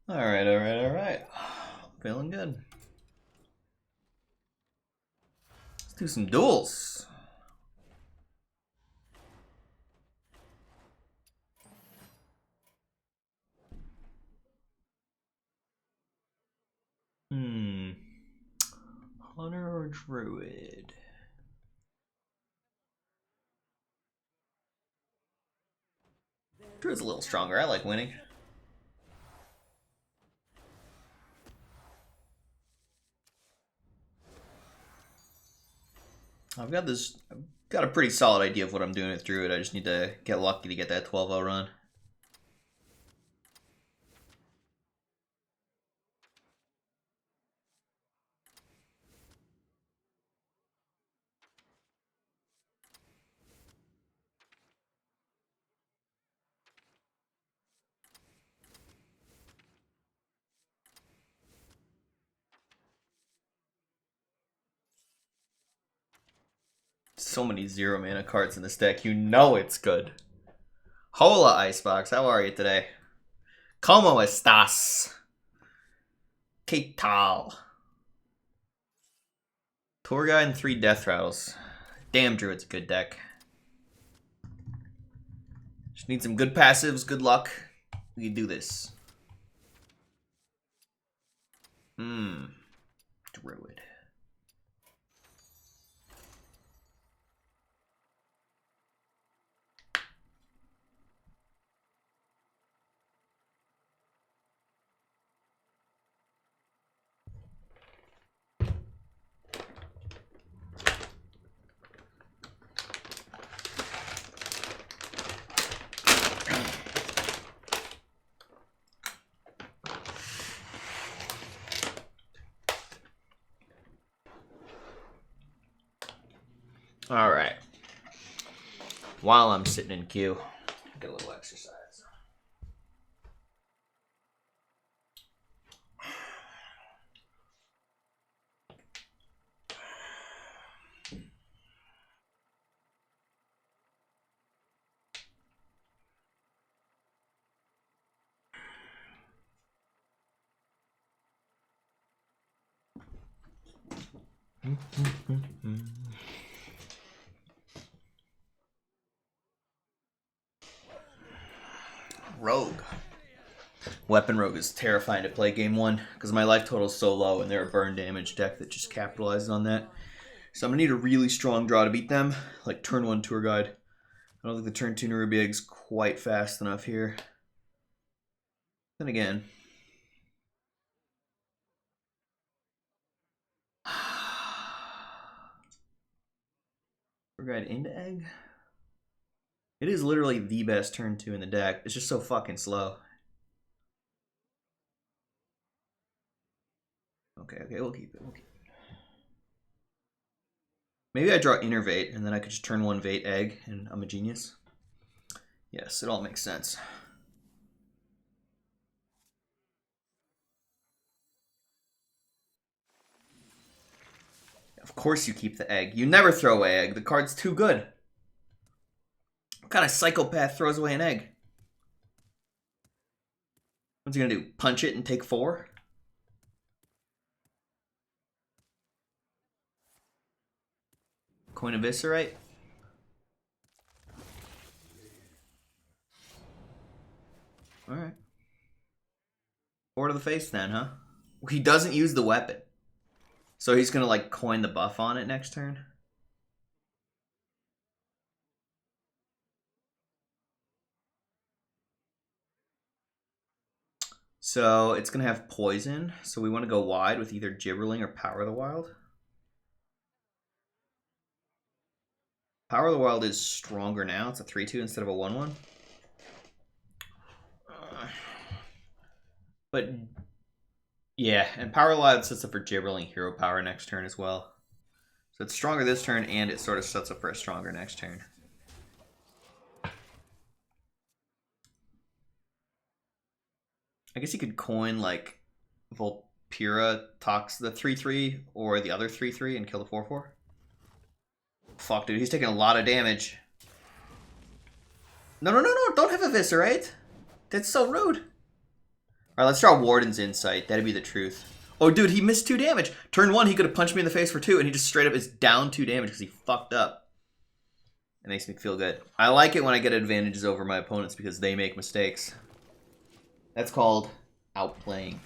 Alright, alright, alright. Feeling good. Let's do some duels. Hunter or druid? Druid's a little stronger. I like winning. I've got a pretty solid idea of what I'm doing with druid. I just need to get lucky to get that 12-0 run. So many 0-mana cards in this deck. You know it's good. Hola, Icebox. How are you today? ¿Cómo estás? ¿Qué tal? Tour Guide and 3 Death Rattles. Damn, Druid's a good deck. Just need some good passives, good luck. We can do this. Druid. All right. While I'm sitting in queue, get a little exercise. Rogue. Weapon Rogue is terrifying to play game 1 because my life total is so low and they're a burn damage deck that just capitalizes on that. So I'm going to need a really strong draw to beat them, like turn 1 Tour Guide. I don't think the turn 2 Nerubieg's quite fast enough here. Then again, Tour Guide into egg? It is literally the best turn 2 in the deck. It's just so fucking slow. Okay, we'll keep it. Maybe I draw Innervate, and then I could just turn 1 Vate egg, and I'm a genius. Yes, it all makes sense. Of course you keep the egg. You never throw away egg. The card's too good. What kind of psychopath throws away an egg? What's he gonna do? Punch it and take 4? Coin Eviscerate? Alright. 4 to the face then, huh? He doesn't use the weapon. So he's gonna like coin the buff on it next turn? So it's gonna have poison. So we want to go wide with either Gibberling or Power of the Wild. Power of the Wild is stronger now. It's a 3-2 instead of a 1-1. But yeah, and Power of the Wild sets up for Gibberling Hero Power next turn as well. So it's stronger this turn, and it sort of sets up for a stronger next turn. I guess you could coin like Volpira Tox the 3-3 or the other 3-3 and kill the 4-4. Fuck, dude, he's taking a lot of damage. No, don't have Eviscerate. That's so rude. Alright, let's draw Warden's Insight. That'd be the truth. Oh, dude, he missed 2 damage. Turn 1, he could have punched me in the face for 2, and he just straight up is down 2 damage because he fucked up. It makes me feel good. I like it when I get advantages over my opponents because they make mistakes. That's called outplaying.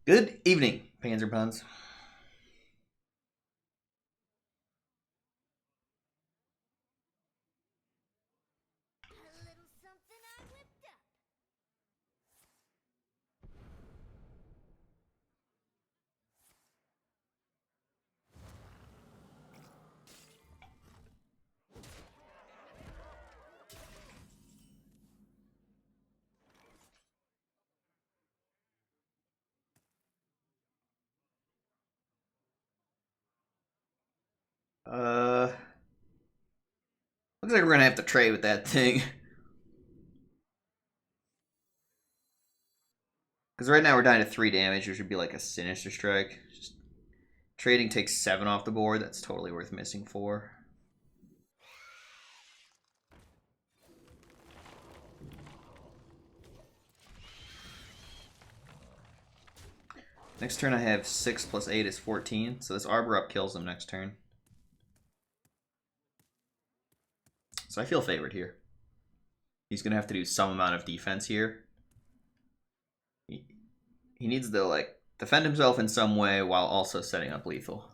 Good evening, Panzer Puns. Looks like we're gonna have to trade with that thing. Because right now we're down to 3 damage, which would be like a Sinister Strike. Just trading takes 7 off the board. That's totally worth missing 4. Next turn I have 6 plus 8 is 14, so this Arbor up kills him next turn. So I feel favored here. He's going to have to do some amount of defense here. He needs to, like, defend himself in some way while also setting up lethal.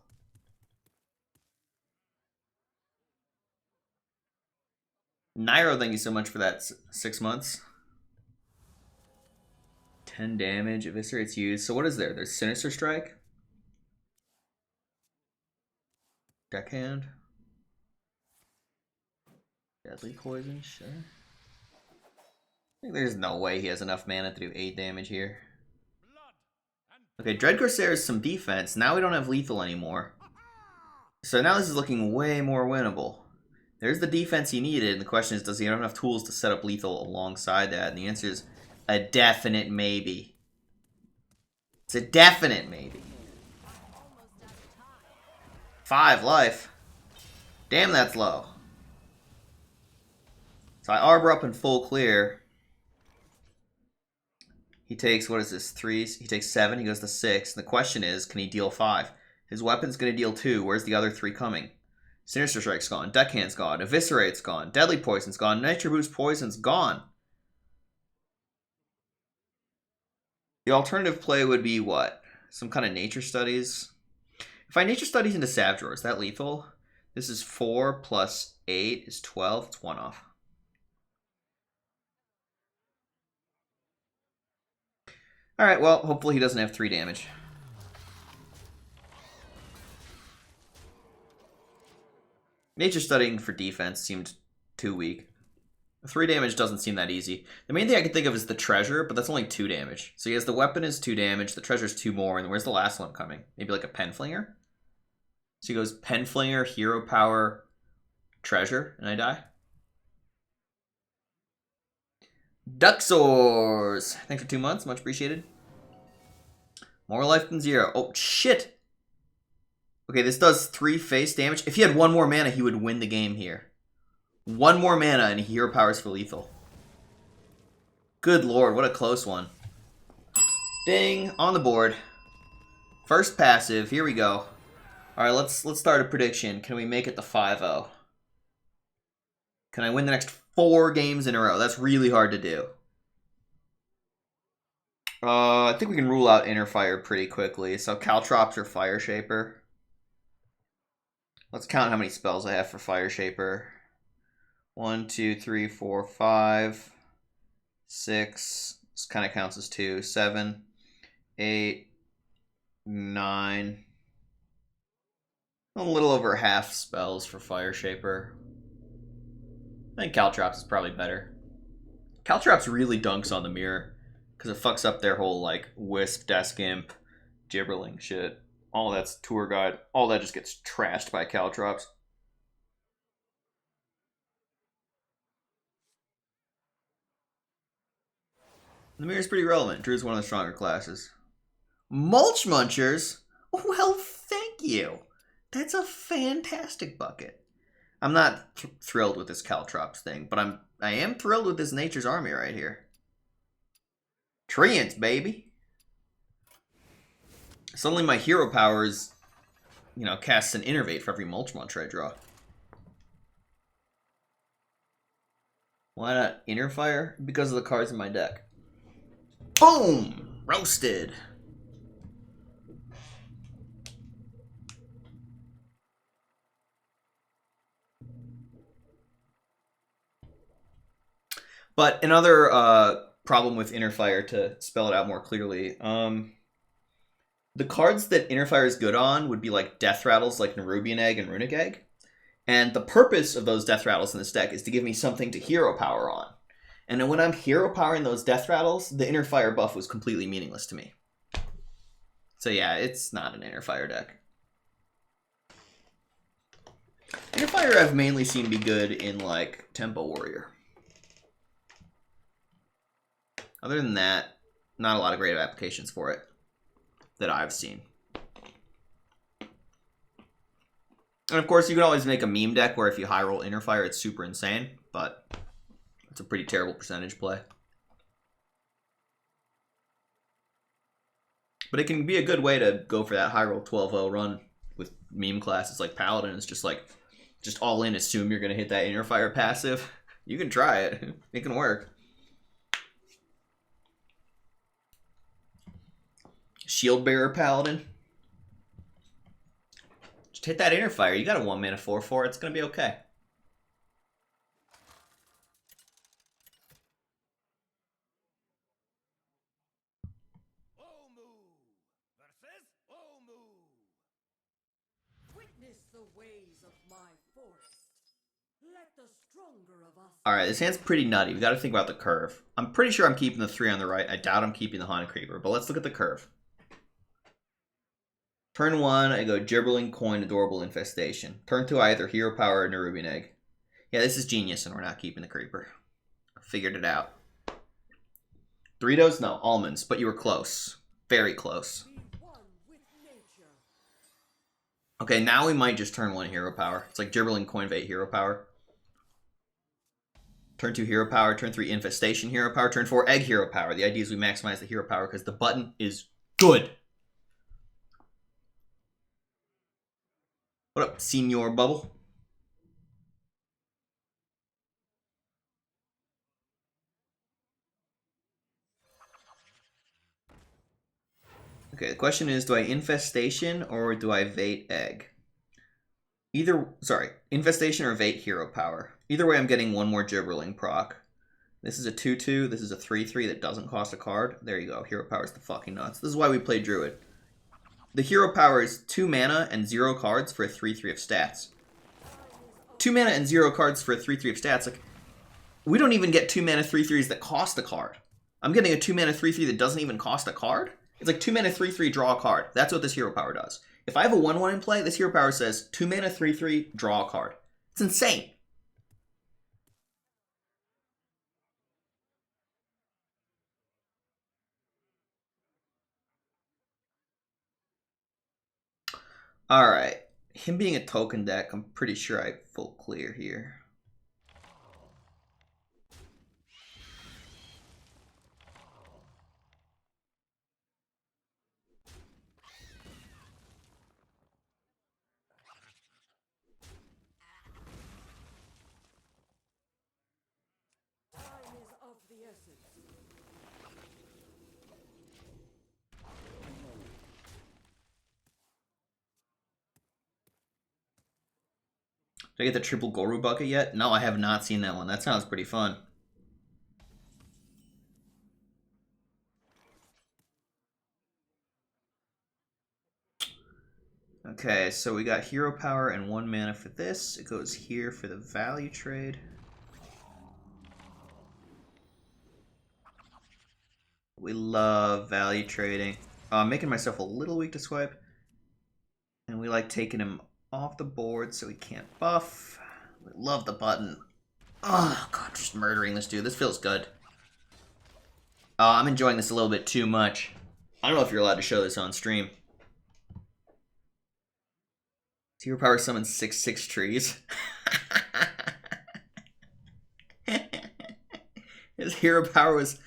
Nairo, thank you so much for that 6 months. 10 damage, eviscerates used. So what is there? There's Sinister Strike. Deckhand. Deadly Poison, sure. I think there's no way he has enough mana to do 8 damage here. Okay, Dread Corsair is some defense. Now we don't have lethal anymore. So now this is looking way more winnable. There's the defense he needed, and the question is, does he have enough tools to set up lethal alongside that? And the answer is a definite maybe. It's a definite maybe. 5 life. Damn, that's low. So I Arbor up in full clear. He takes, what is this, 3? He takes 7, he goes to 6. And the question is, can he deal 5? His weapon's going to deal 2. Where's the other 3 coming? Sinister Strike's gone. Deckhand's gone. Eviscerate's gone. Deadly Poison's gone. Nitro Boost Poison's gone. The alternative play would be what? Some kind of Nature Studies. If I Nature Studies into Savage Roar, is that lethal? This is 4 plus 8 is 12. It's 1 off. Alright, well, hopefully he doesn't have 3 damage. Nature Studying for defense seemed too weak. 3 damage doesn't seem that easy. The main thing I can think of is the treasure, but that's only 2 damage. So he has the weapon is 2 damage, the treasure's 2 more, and where's the last one coming? Maybe like a Penflinger? So he goes Penflinger, Hero Power, Treasure, and I die? Duxors! Thanks for 2 months, much appreciated. More life than 0. Oh, shit! Okay, this does 3 face damage. If he had 1 more mana, he would win the game here. 1 more mana and Hero Powers for lethal. Good lord, what a close one. Ding, on the board. First passive, here we go. Alright, let's start a prediction. Can we make it to 5-0? Can I win the next 4 games in a row? That's really hard to do. I think we can rule out Inner Fire pretty quickly. So Caltrops or Fire Shaper. Let's count how many spells I have for Fire Shaper. 1, 2, 3, 4, 5, 6. This kind of counts as 2. 7, 8, 9. A little over half spells for Fire Shaper. I think Caltrops is probably better. Caltrops really dunks on the mirror because it fucks up their whole like Wisp, Desk Imp, Gibberling shit. All that's Tour Guide. All that just gets trashed by Caltrops. The mirror's pretty relevant. Drew's one of the stronger classes. Mulch Munchers? Well, thank you. That's a fantastic bucket. I'm not thrilled with this Caltrops thing, but I am thrilled with this Nature's Army right here. Treants, baby. Suddenly my hero powers, you know, casts an Innervate for every Mulch Muncher I draw. Why not Inner Fire? Because of the cards in my deck. Boom! Roasted. But another problem with Inner Fire, to spell it out more clearly, the cards that Inner Fire is good on would be like Death Rattles like Nerubian Egg and Runic Egg. And the purpose of those Death Rattles in this deck is to give me something to hero power on. And then when I'm hero powering those Death Rattles, the Inner Fire buff was completely meaningless to me. So yeah, it's not an Inner Fire deck. Inner Fire I've mainly seen be good in like Tempo Warrior. Other than that, not a lot of great applications for it that I've seen. And of course, you can always make a meme deck where if you high roll Inner Fire, it's super insane, but it's a pretty terrible percentage play. But it can be a good way to go for that high roll 12-0 run with meme classes like Paladin. It's just like, just all in, assume you're going to hit that Inner Fire passive. You can try it. It can work. Shield Bearer Paladin. Just hit that Inner Fire. You got a 1-mana 4/4. It's going to be okay. Witness the ways of my forest. Let the stronger of us. Alright, this hand's pretty nutty. We got to think about the curve. I'm pretty sure I'm keeping the 3 on the right. I doubt I'm keeping the Haunted Creeper, but let's look at the curve. Turn 1, I go Gibberling Coin, Adorable Infestation. Turn 2, I either Hero Power or Nerubian Egg. Yeah, this is genius, and we're not keeping the Creeper. Figured it out. Doritos? No, almonds, but you were close. Very close. Okay, now we might just turn 1 Hero Power. It's like Gibberling Coin Bait Hero Power. Turn 2 Hero Power, turn 3 Infestation Hero Power, turn 4 Egg Hero Power. The idea is we maximize the Hero Power because the button is good. What up, Senior Bubble? Okay, the question is, do I Infestation or do I Vate Egg? Infestation or Vate Hero Power. Either way, I'm getting 1 more Gibberling proc. This is a 2/2, this is a 3/3 that doesn't cost a card. There you go, Hero Power is the fucking nuts. This is why we play Druid. The Hero Power is 2 mana and 0 cards for a 3/3 of stats. 2 mana and 0 cards for a 3/3 of stats. Like, we don't even get 2 mana 3/3s that cost a card. I'm getting a 2 mana 3/3 that doesn't even cost a card. It's like 2 mana 3/3, draw a card. That's what this Hero Power does. If I have a 1/1 in play, this Hero Power says 2 mana 3/3, draw a card. It's insane. Alright. Him being a token deck, I'm pretty sure I full clear here. Time is of the essence. Did I get the triple Goru bucket yet? No, I have not seen that one. That sounds pretty fun. Okay, so we got Hero Power and 1 mana for this. It goes here for the value trade. We love value trading. I'm making myself a little weak to swipe. And we like taking him off the board so he can't buff. We love the button. Oh, God, just murdering this dude. This feels good. I'm enjoying this a little bit too much. I don't know if you're allowed to show this on stream. Hero Power summons 6/6 trees. His hero power was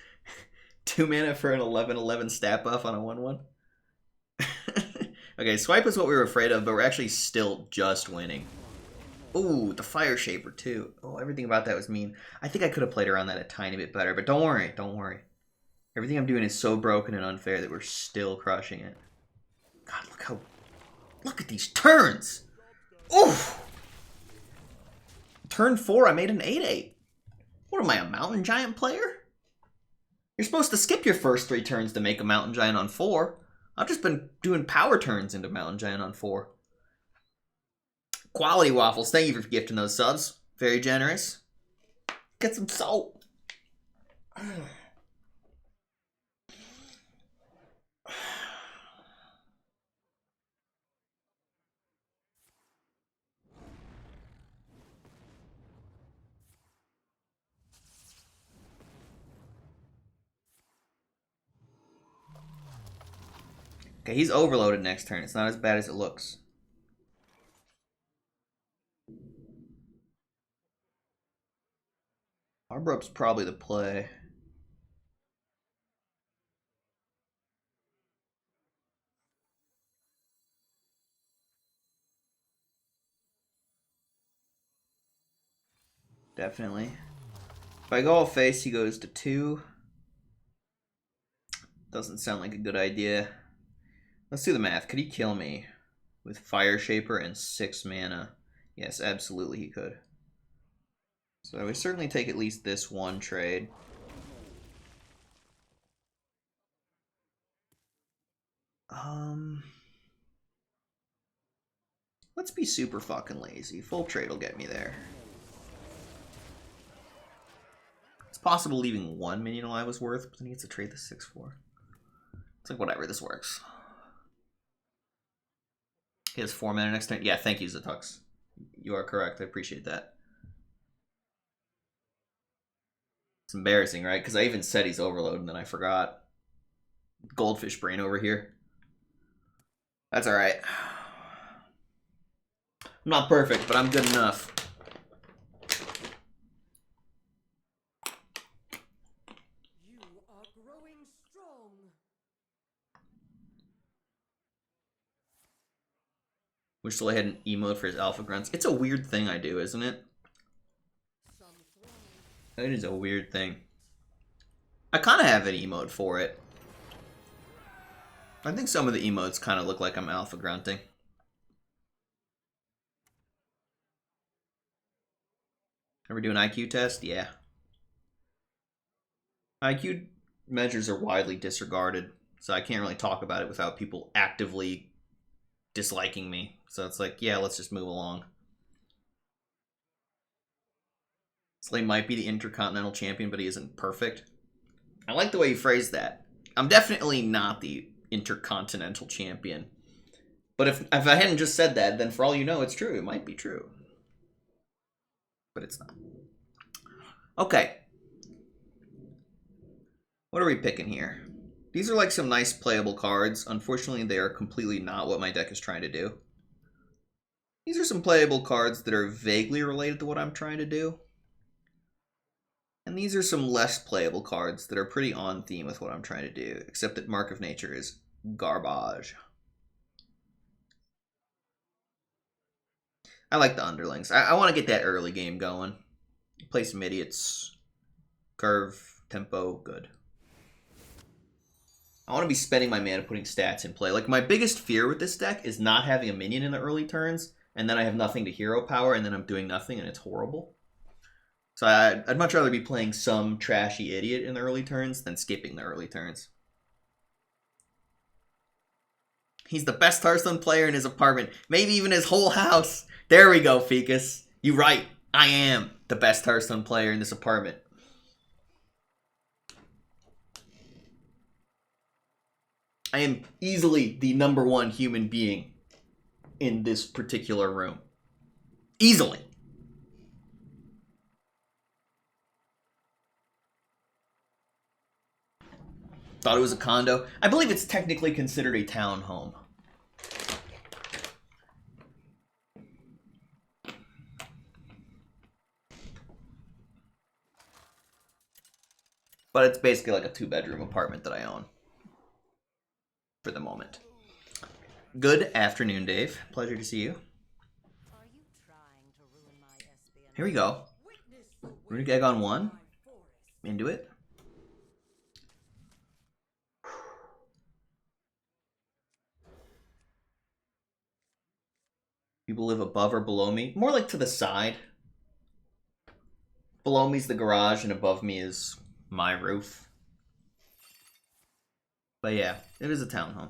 2 mana for an 11/11 stat buff on a 1/1. Okay, swipe is what we were afraid of, but we're actually still just winning. Ooh, the Fire Shaper too. Oh, everything about that was mean. I think I could have played around that a tiny bit better, but don't worry, don't worry. Everything I'm doing is so broken and unfair that we're still crushing it. God, look at these turns! Oof! Turn 4, I made an 8/8. What am I, a Mountain Giant player? You're supposed to skip your first 3 turns to make a Mountain Giant on 4. I've just been doing power turns into Mountain Giant on 4. Quality Waffles, thank you for gifting those subs. Very generous. Get some salt. Okay, he's overloaded next turn. It's not as bad as it looks. Arbrup's probably the play. Definitely. If I go all face, he goes to 2. Doesn't sound like a good idea. Let's do the math. Could he kill me with Fire Shaper and 6 mana? Yes, absolutely he could. So I would certainly take at least this one trade. Let's be super fucking lazy. Full trade will get me there. It's possible leaving 1 minion alive was worth, but then he gets to trade the 6/4. It's like, whatever, this works. He has 4 mana next turn. Yeah, thank you, Zatux. You are correct. I appreciate that. It's embarrassing, right? Because I even said he's overload and then I forgot. Goldfish brain over here. That's alright. I'm not perfect, but I'm good enough. You are growing strong. Wish Soleil had an emote for his alpha grunts. It's a weird thing I do, isn't it? It is a weird thing. I kind of have an emote for it. I think some of the emotes kind of look like I'm alpha grunting. Ever do an IQ test? Yeah. IQ measures are widely disregarded, so I can't really talk about it without people actively disliking me. So it's like, yeah, let's just move along. Slay might be the Intercontinental Champion, but he isn't perfect. I like the way you phrased that. I'm definitely not the Intercontinental Champion. But if I hadn't just said that, then for all you know, it's true. It might be true. But it's not. Okay. What are we picking here? These are like some nice playable cards. Unfortunately, they are completely not what my deck is trying to do. These are some playable cards that are vaguely related to what I'm trying to do. And these are some less playable cards that are pretty on theme with what I'm trying to do, except that Mark of Nature is garbage. I like the underlings. I want to get that early game going. Play some idiots. Curve, tempo, good. I want to be spending my mana putting stats in play. Like, my biggest fear with this deck is not having a minion in the early turns, and then I have nothing to hero power, and then I'm doing nothing, and it's horrible. So I'd much rather be playing some trashy idiot in the early turns than skipping the early turns. He's the best Hearthstone player in his apartment. Maybe even his whole house. There we go, Ficus. You right. I am the best Hearthstone player in this apartment. I am easily the #1 human being in this particular room. Easily. Thought it was a condo. I believe it's technically considered a townhome. But it's basically like a 2-bedroom apartment that I own. For the moment. Good afternoon, Dave. Pleasure to see you. Here we go. Runic Egg on 1. Into it. People live above or below me. More like to the side. Below me is the garage, and above me is my roof. But yeah, it is a townhome.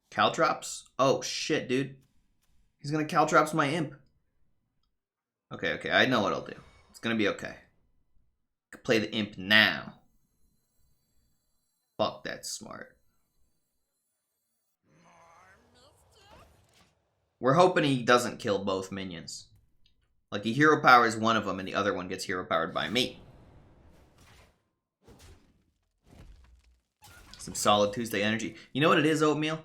Caltrops? Oh, shit, dude. He's gonna Caltrops my imp. Okay, I know what I'll do. It's gonna be okay. I can play the imp now. Fuck, that's smart. We're hoping he doesn't kill both minions. Like, he hero powers one of them, and the other one gets hero powered by me. Some solid Tuesday energy. You know what it is, Oatmeal?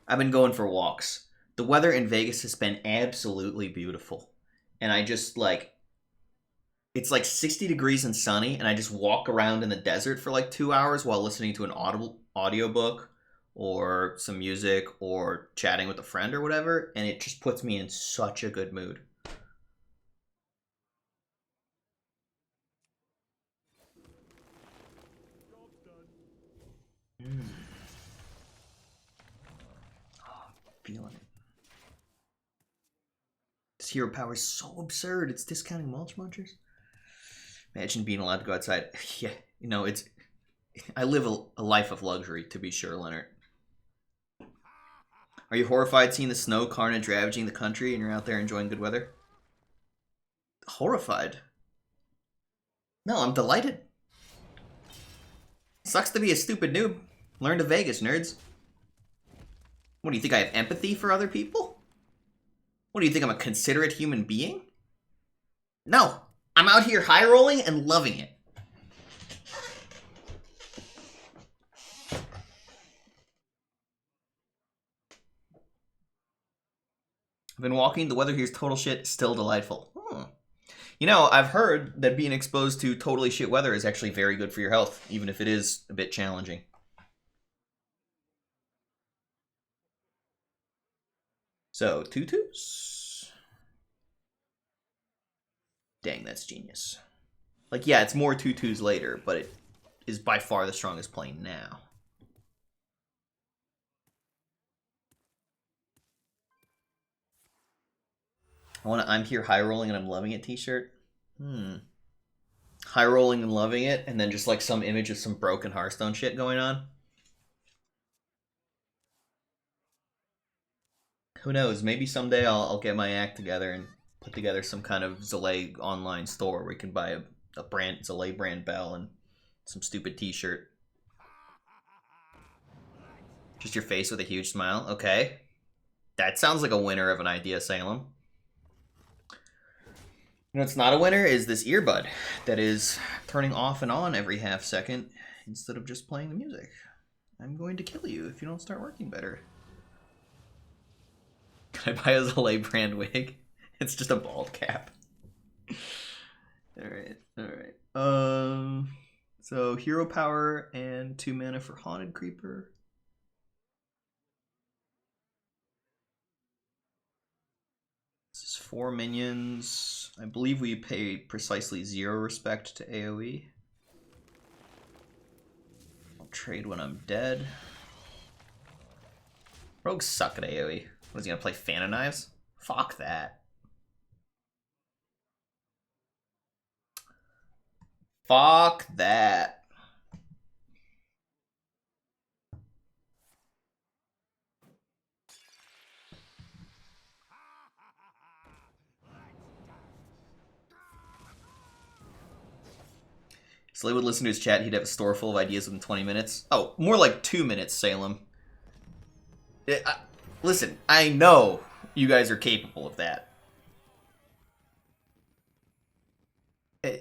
I've been going for walks. The weather in Vegas has been absolutely beautiful. And I just, like... It's like 60 degrees and sunny, and I just walk around in the desert for like 2 hours while listening to an audiobook or some music or chatting with a friend or whatever, and it just puts me in such a good mood. Feeling it. This hero power is so absurd. It's discounting mulch munchers. Imagine being allowed to go outside. Yeah, you know, it's... I live a life of luxury, to be sure, Leonard. Are you horrified seeing the snow carnage ravaging the country and you're out there enjoying good weather? Horrified? No, I'm delighted. Sucks to be a stupid noob. Learn to Vegas, nerds. What, do you think I have empathy for other people? What, do you think I'm a considerate human being? No, I'm out here high rolling and loving it. I've been walking, the weather here is total shit, still delightful. You know, I've heard that being exposed to totally shit weather is actually very good for your health, even if it is a bit challenging. So, tutus. Dang, that's genius. Like, yeah, it's more tutus later, but it is by far the strongest play now. I want to I'm here high rolling and I'm loving it t-shirt. High rolling and loving it, and then just like some image of some broken Hearthstone shit going on. Who knows? Maybe someday I'll get my act together and put together some kind of Zalay online store where you can buy a brand Zalay brand bell and some stupid t-shirt. Just your face with a huge smile. Okay. That sounds like a winner of an idea, Salem. You know what's not a winner is this earbud that is turning off and on every half second instead of just playing the music. I'm going to kill you if you don't start working better. Can I buy a Zalay brand wig? It's just a bald cap. Alright. So hero power and 2 mana for Haunted Creeper. This is 4 minions. I believe we pay precisely 0 respect to AoE. I'll trade when I'm dead. Rogues suck at AoE. What is he gonna play? Fan of Knives? Fuck that. Fuck that. Slay would listen to his chat, he'd have a store full of ideas within 20 minutes. Oh, more like 2 minutes, Salem. Listen, I know you guys are capable of that.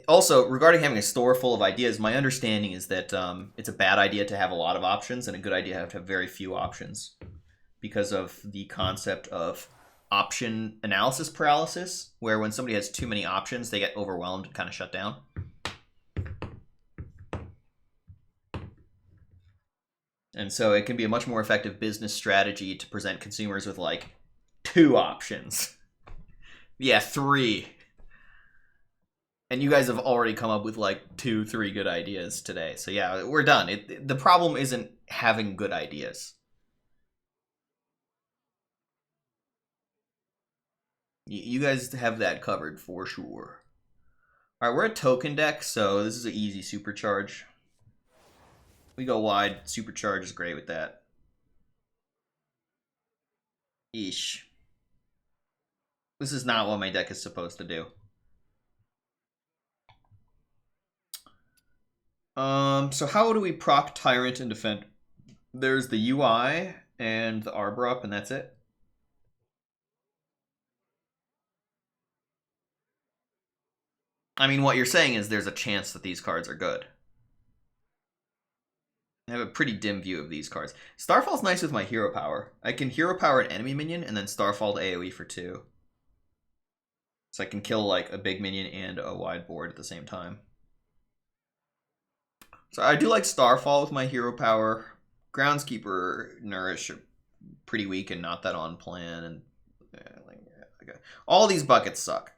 Also, regarding having a store full of ideas, my understanding is that it's a bad idea to have a lot of options and a good idea to have very few options because of the concept of option analysis paralysis, where when somebody has too many options, they get overwhelmed and kind of shut down. And so it can be a much more effective business strategy to present consumers with like 2 options. Yeah, 3. And you guys have already come up with like 2, 3 good ideas today. So yeah, we're done. The problem isn't having good ideas. You guys have that covered for sure. All right, we're a token deck, so this is an easy supercharge. We go wide. Supercharge is great with that. Eesh. This is not what my deck is supposed to do. So how do we proc Tyrant and defend? There's the UI and the Arbor up, and that's it. I mean, what you're saying is there's a chance that these cards are good. I have a pretty dim view of these cards. Starfall's nice with my hero power. I can hero power an enemy minion and then Starfall to AoE for 2. So I can kill like a big minion and a wide board at the same time. So I do like Starfall with my hero power. Groundskeeper, Nourish are pretty weak and not that on plan. And okay. All these buckets suck.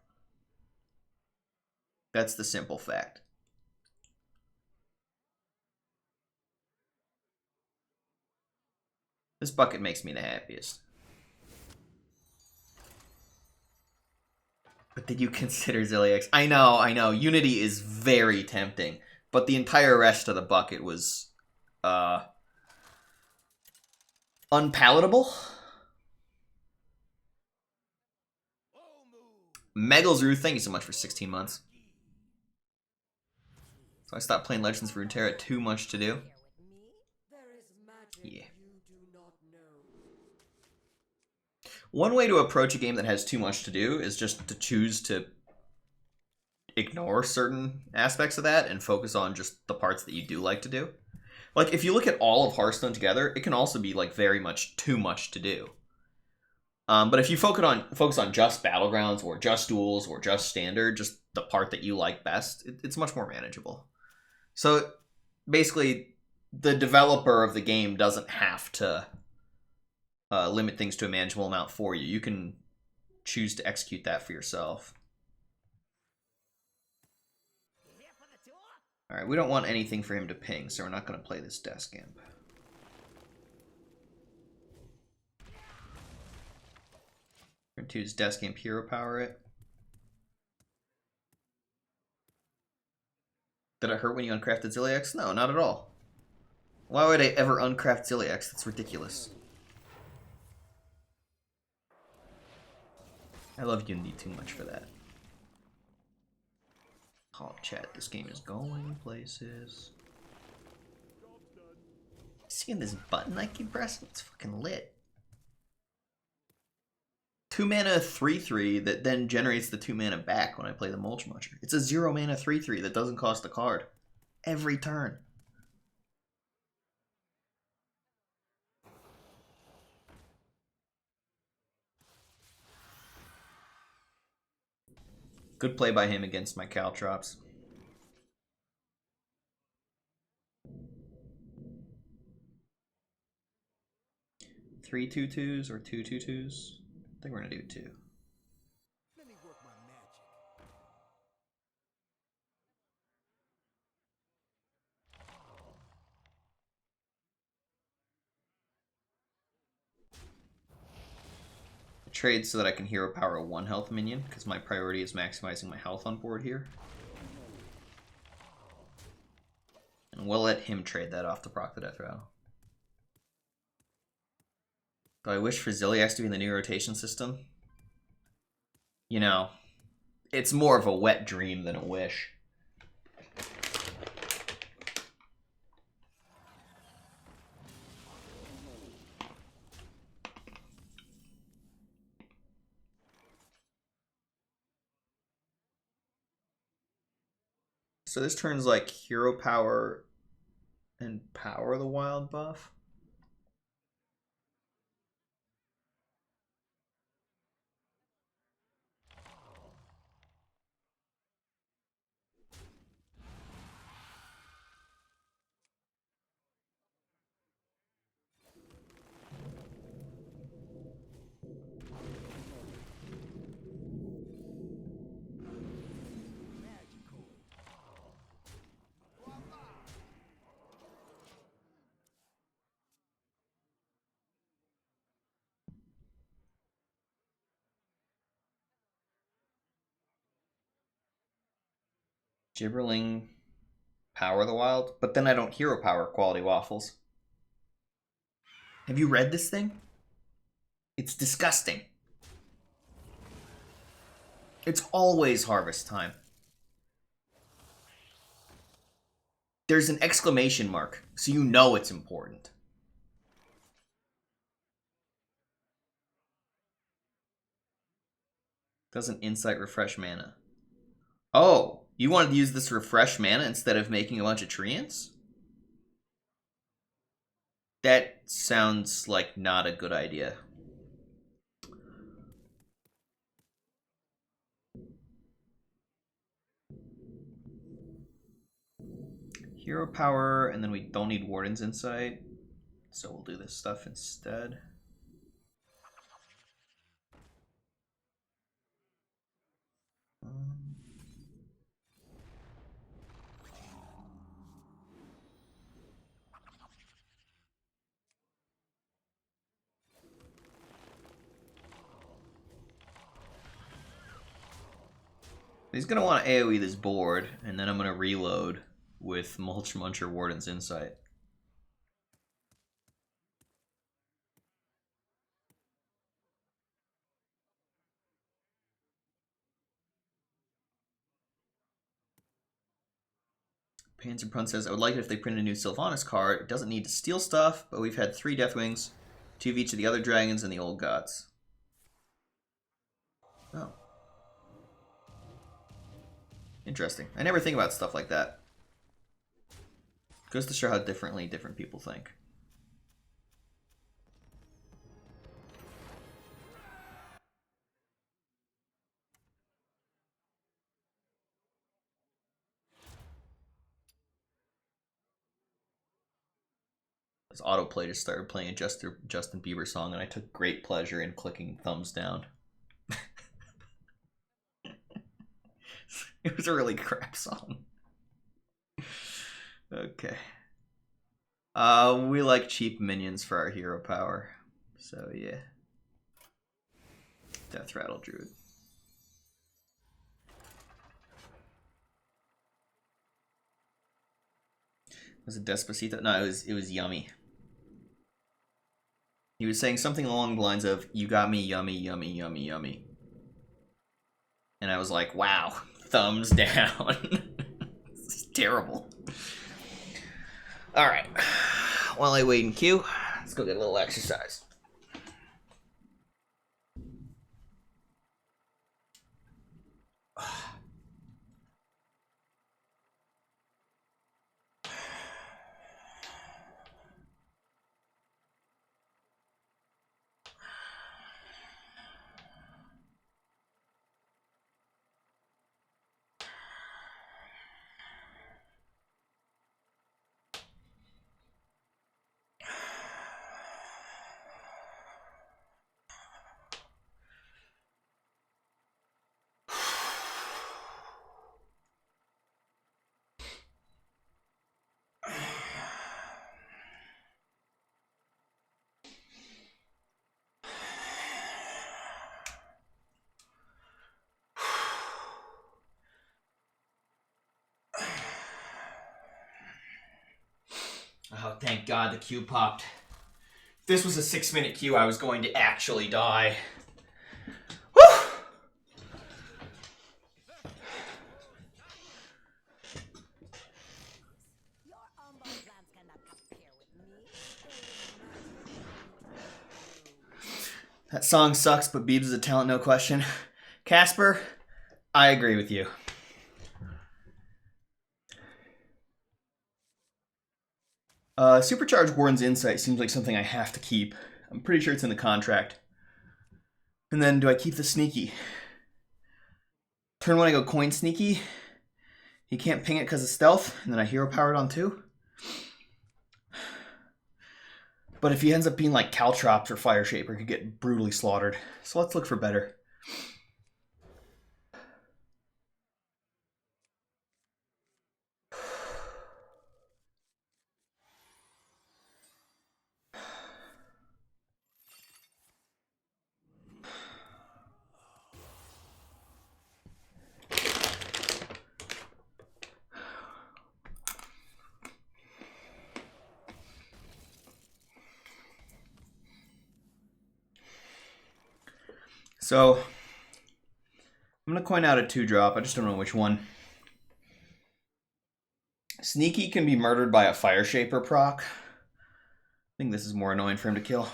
That's the simple fact. This bucket makes me the happiest. But did you consider Zilliax? I know. Unity is very tempting. But the entire rest of the bucket was unpalatable. Megal's thank you so much for 16 months. So I stopped playing Legends of Runeterra. Too much to do. Yeah. One way to approach a game that has too much to do is just to choose to ignore certain aspects of that and focus on just the parts that you do like to do. Like, if you look at all of Hearthstone together, it can also be, like, very much too much to do. But if you focus on just Battlegrounds or just Duels or just Standard, just the part that you like best, it's much more manageable. So, basically, the developer of the game doesn't have to limit things to a manageable amount for you. You can choose to execute that for yourself. Alright, we don't want anything for him to ping, so we're not going to play this Desk Imp. Turn 2's Desk Imp hero power it. Did it hurt when you uncrafted Zilliax? No, not at all. Why would I ever uncraft Zilliax? That's ridiculous. I love Unity too much for that. Oh, chat, this game is going places. Seeing this button I keep pressing? It's fucking lit. 2 mana 3/3 that then generates the 2 mana back when I play the Mulch Muncher. It's a 0 mana 3/3 that doesn't cost a card. Every turn. Good play by him against my Caltrops. 3 2/2s or 2 2/2s? I think we're gonna do 2. Let me work my magic. Trade so that I can hero power a 1 health minion, because my priority is maximizing my health on board here. And we'll let him trade that off to proc the death rattle. Do I wish for Zilliax to be in the new rotation system? You know, it's more of a wet dream than a wish. So this turns like hero power and power the wild buff. Gibberling Power of the Wild, but then I don't hero power quality waffles. Have you read this thing? It's disgusting. It's always harvest time. There's an exclamation mark, so you know it's important. Doesn't insight refresh mana? Oh, you wanted to use this to refresh mana instead of making a bunch of treants? That sounds like not a good idea. Hero power, and then we don't need Warden's Insight, so we'll do this stuff instead. He's going to want to AoE this board, and then I'm going to reload with Mulch Muncher Warden's Insight. Panzerprun says, I would like it if they print a new Sylvanas card. It doesn't need to steal stuff, but we've had 3 Deathwings, 2 of each of the other dragons, and the old gods. Oh. Interesting. I never think about stuff like that. Goes to show how differently different people think. This autoplay just started playing a Justin Bieber song, and I took great pleasure in clicking thumbs down. It was a really crap song. Okay. We like cheap minions for our hero power. So yeah. Death Rattle Druid. Was it Despacito? No, it was Yummy. He was saying something along the lines of, you got me yummy, yummy, yummy, yummy. And I was like, wow, thumbs down. This is terrible. Alright. While I wait in queue, let's go get a little exercise. Oh, thank God the queue popped. If this was a 6-minute queue, I was going to actually die. Woo! That song sucks, but Beebs is a talent, no question. Casper, I agree with you. Supercharged Warden's Insight seems like something I have to keep. I'm pretty sure it's in the contract. And then, do I keep the Sneaky? Turn 1, I go Coin Sneaky. He can't ping it because of stealth, and then I hero power it on 2. But if he ends up being like Caltrops or Fire Shaper, he could get brutally slaughtered. So let's look for better. So I'm gonna coin out a 2-drop. I just don't know which one. Sneaky can be murdered by a Fire Shaper proc. I think this is more annoying for him to kill.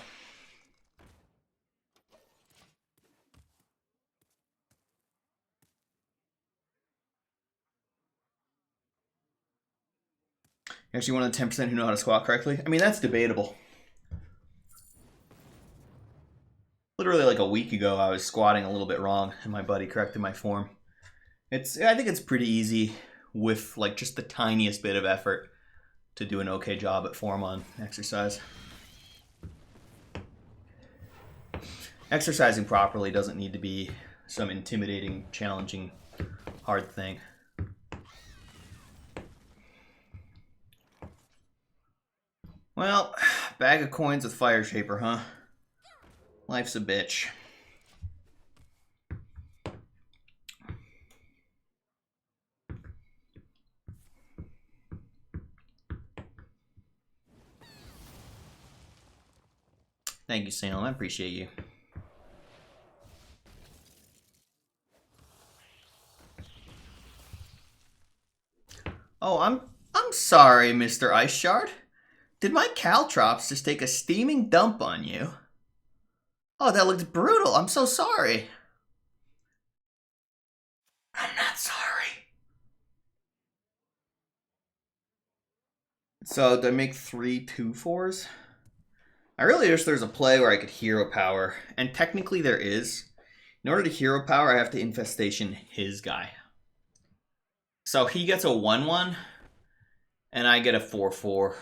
Actually, one of the 10% who know how to squat correctly. I mean, that's debatable. Literally like a week ago, I was squatting a little bit wrong, and my buddy corrected my form. I think it's pretty easy with like just the tiniest bit of effort to do an okay job at form on exercise. Exercising properly doesn't need to be some intimidating, challenging, hard thing. Well, bag of coins with Fire Shaper, huh? Life's a bitch. Thank you, Salem. I appreciate you. Oh, I'm sorry, Mr. Ice Shard. Did my caltrops just take a steaming dump on you? Oh, that looked brutal. I'm so sorry. I'm not sorry. So, do I make 3 2/4s? I really wish there's a play where I could hero power, and technically there is. In order to hero power, I have to infestation his guy. So he gets a 1/1, and I get a 4/4.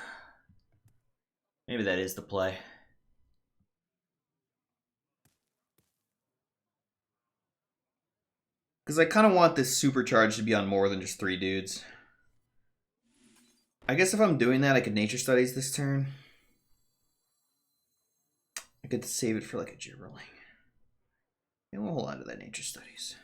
Maybe that is the play. Because I kind of want this supercharge to be on more than just 3 dudes. I guess if I'm doing that, I could nature studies this turn. I could save it for like a gibberling. And we'll hold on to that nature studies.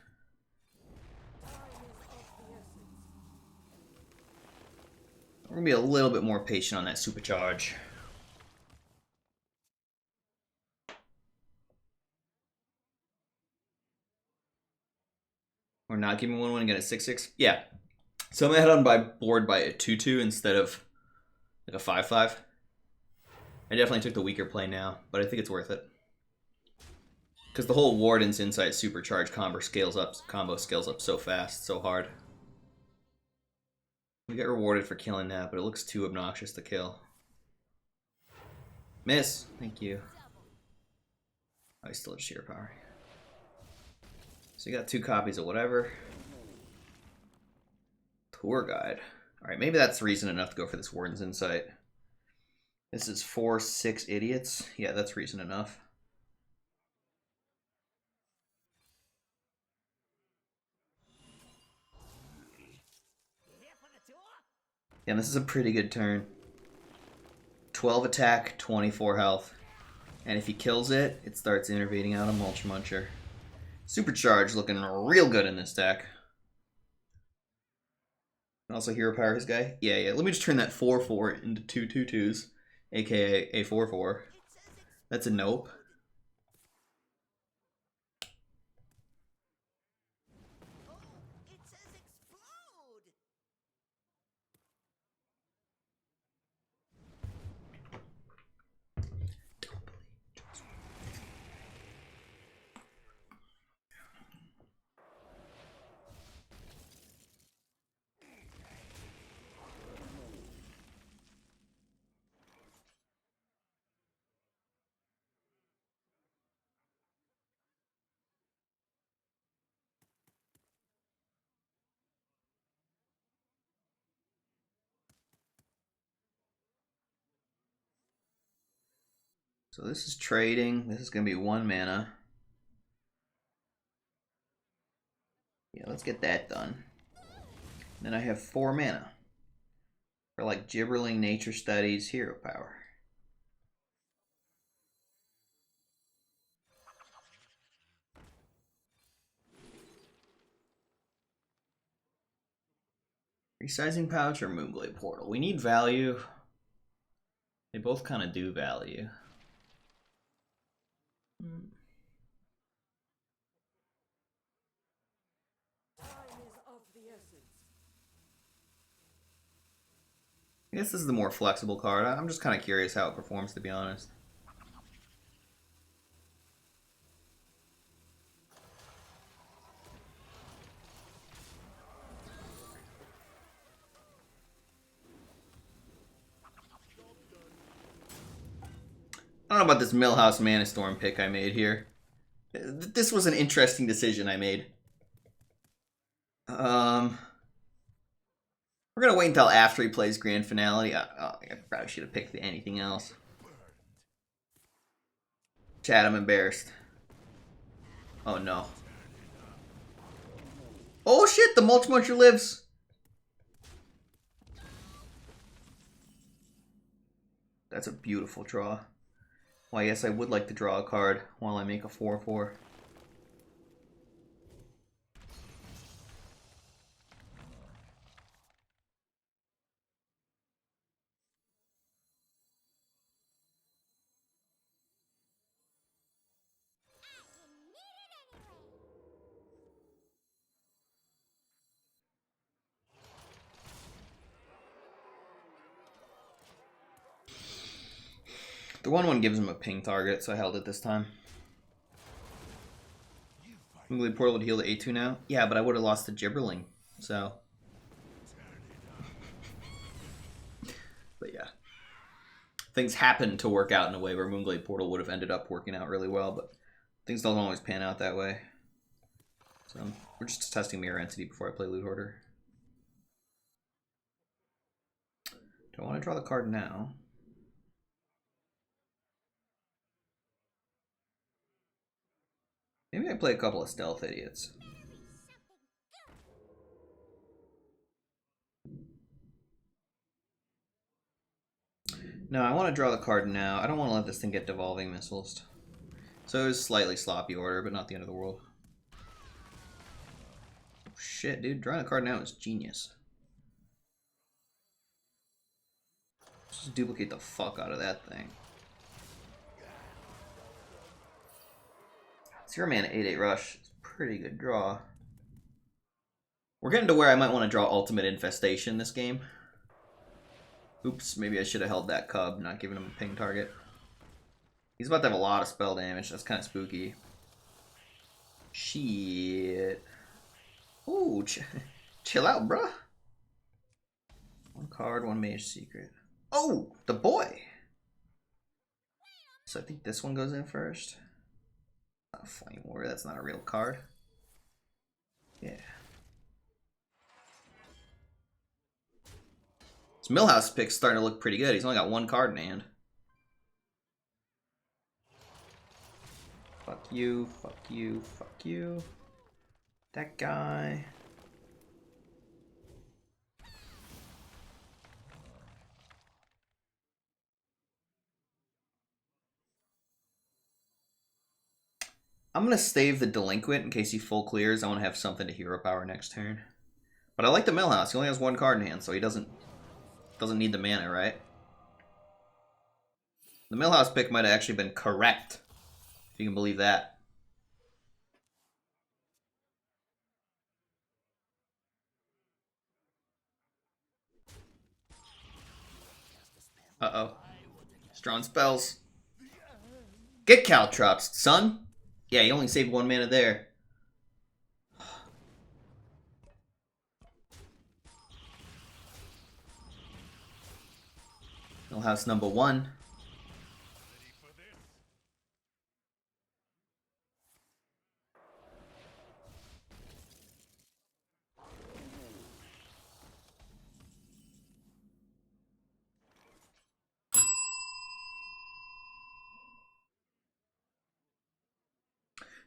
We're gonna be a little bit more patient on that supercharge. We're not giving 1/1 and get a 6/6. Yeah. So I'm gonna head on by board by a 2/2 instead of like a 5/5. I definitely took the weaker play now, but I think it's worth it. Because the whole Warden's Insight supercharge combo scales up so fast, so hard. We get rewarded for killing that, but it looks too obnoxious to kill. Miss. Thank you. Oh, he's still just hero power. So you got 2 copies of whatever. Tour guide. Alright, maybe that's reason enough to go for this Warden's Insight. This is 4/6 idiots. Yeah, that's reason enough. Yeah, this is a pretty good turn. 12 attack, 24 health. And if he kills it, it starts intervening out a Mulch Muncher. Supercharge looking real good in this deck. And also hero power his guy. Yeah. Let me just turn that 4/4 into 2 2/2s, aka a 4/4. That's a nope. So this is trading. This is going to be 1 mana. Yeah, let's get that done. Then I have 4 mana. For like Gibberling, Nature Studies, Hero Power. Resizing Pouch or Moonglade Portal? We need value. They both kind of do value. I guess this is the more flexible card. I'm just kind of curious how it performs, to be honest. I don't know about this Millhouse Mana Storm pick I made here. This was an interesting decision I made. We're gonna wait until after he plays Grand Finale. I probably should have picked anything else. Chad, I'm embarrassed. Oh no. Oh shit, the Mulch Muncher lives. That's a beautiful draw. Well, yes, I would like to draw a card while I make a 4/4. The 1/1 gives him a ping target, so I held it this time. Moonglory Portal would heal the A2 now? Yeah, but I would have lost the Gibberling, so... But yeah. Things happen to work out in a way where Moonglade Portal would have ended up working out really well, but things don't always pan out that way. So we're just testing Mirror Entity before I play Loot Hoarder. Do I want to draw the card now? Maybe I play a couple of Stealth Idiots. No, I want to draw the card now. I don't want to let this thing get Devolving Missiles. So it was slightly sloppy order, but not the end of the world. Oh, shit, dude. Drawing a card now is genius. Just duplicate the fuck out of that thing. 0-mana 8/8 Rush. It's a pretty good draw. We're getting to where I might want to draw Ultimate Infestation this game. Oops, maybe I should have held that Cub, not giving him a ping target. He's about to have a lot of spell damage. That's kind of spooky. Shit. Ooh, chill out, bruh. One card, one Mage Secret. Oh, the boy. So I think this one goes in first. Not a Flame Warrior. That's not a real card. Yeah. This Millhouse pick's starting to look pretty good. He's only got one card in hand. Fuck you, fuck you, fuck you. That guy. I'm going to stave the Delinquent in case he full clears. I want to have something to hero power next turn. But I like the Millhouse. He only has one card in hand, so he doesn't need the mana, right? The Millhouse pick might have actually been correct, if you can believe that. Uh-oh. Strong spells. Get Caltrops, son. Yeah, you only saved one mana there. Millhouse number 1.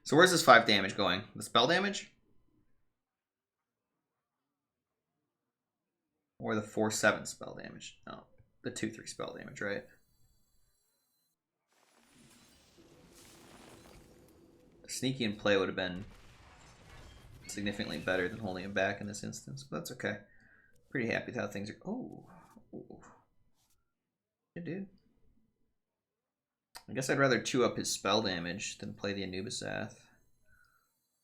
So where's this 5 damage going? The spell damage? Or the 4/7 spell damage? No, the 2/3 spell damage, right? Sneaky in play would have been significantly better than holding him back in this instance, but that's okay. Pretty happy with how things are. Oh, yeah, dude. I guess I'd rather chew up his spell damage than play the Anubisath.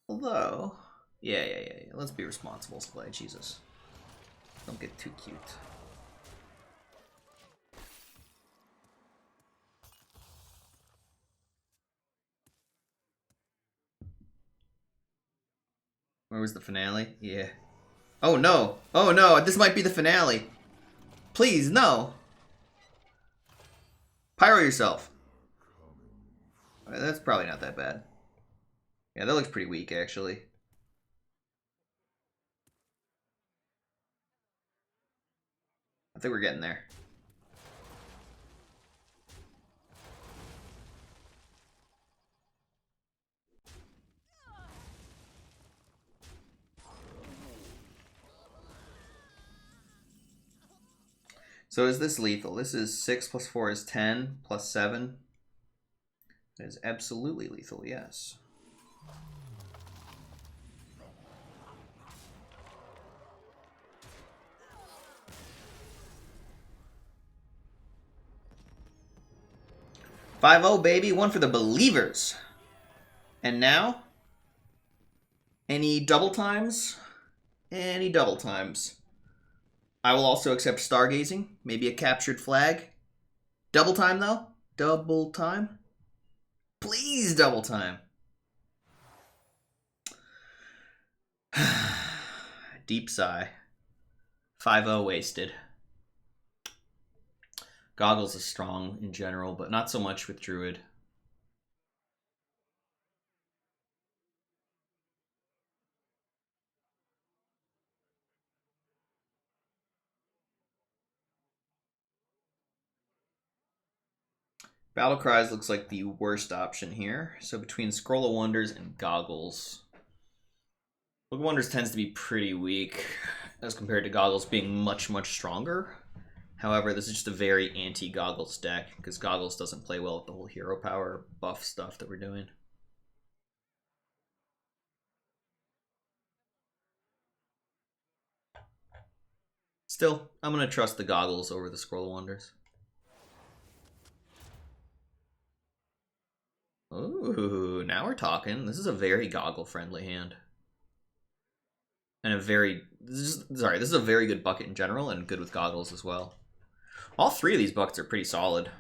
Although, yeah. Let's be responsible, Slay. Jesus. Don't get too cute. Where was the finale? Yeah. Oh no! Oh no! This might be the finale. Please, no! Pyro yourself. That's probably not that bad. Yeah, that looks pretty weak, actually. I think we're getting there. So is this lethal? This is 6 plus 4 is 10 plus 7. It is absolutely lethal, yes. "5-0, baby. One for the believers." And now, any double times? Any double times. I will also accept stargazing, maybe a captured flag. Double time, though? Double time? Please, double time. Deep sigh. 5-0 wasted. Goggles is strong in general, but not so much with druid. Battle Cries looks like the worst option here. So between Scroll of Wonders and Goggles. Book of Wonders tends to be pretty weak as compared to Goggles being much, much stronger. However, this is just a very anti-Goggles deck because Goggles doesn't play well with the whole hero power buff stuff that we're doing. Still, I'm going to trust the Goggles over the Scroll of Wonders. Ooh, now we're talking. This is a very Goggle-friendly hand. And a very... this is a very good bucket in general and good with Goggles as well. All three of these buckets are pretty solid.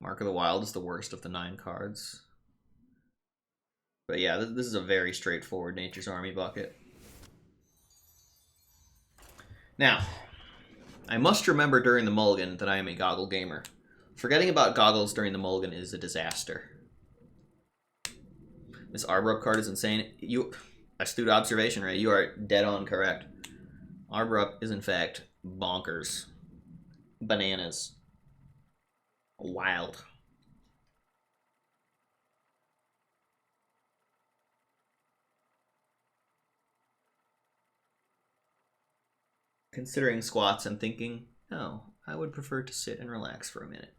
Mark of the Wild is the worst of the 9 cards. But yeah, this is a very straightforward Nature's Army bucket. Now, I must remember during the mulligan that I am a Goggle gamer. Forgetting about Goggles during the mulligan is a disaster. This Arbor Up card is insane. Astute observation, Ray. You are dead on correct. Arbor Up is in fact bonkers. Bananas. Wild. Considering squats and thinking, no, I would prefer to sit and relax for a minute.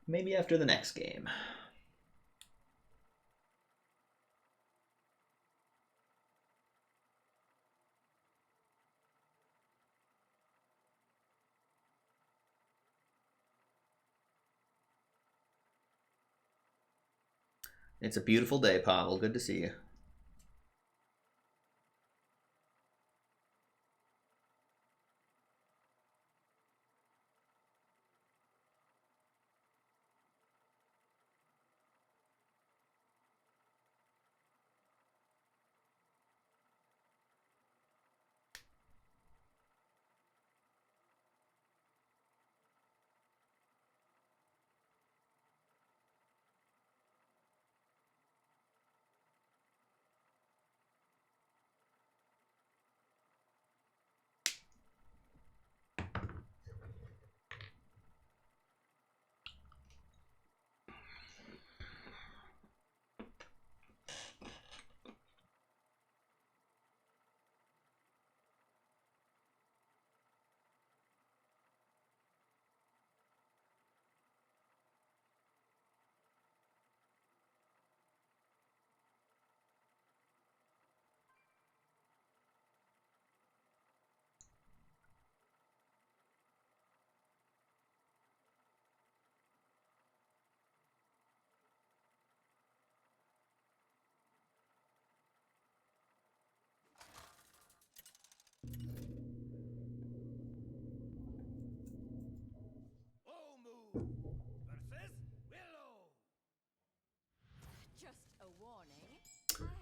Maybe after the next game. It's a beautiful day, Pavel. Good to see you.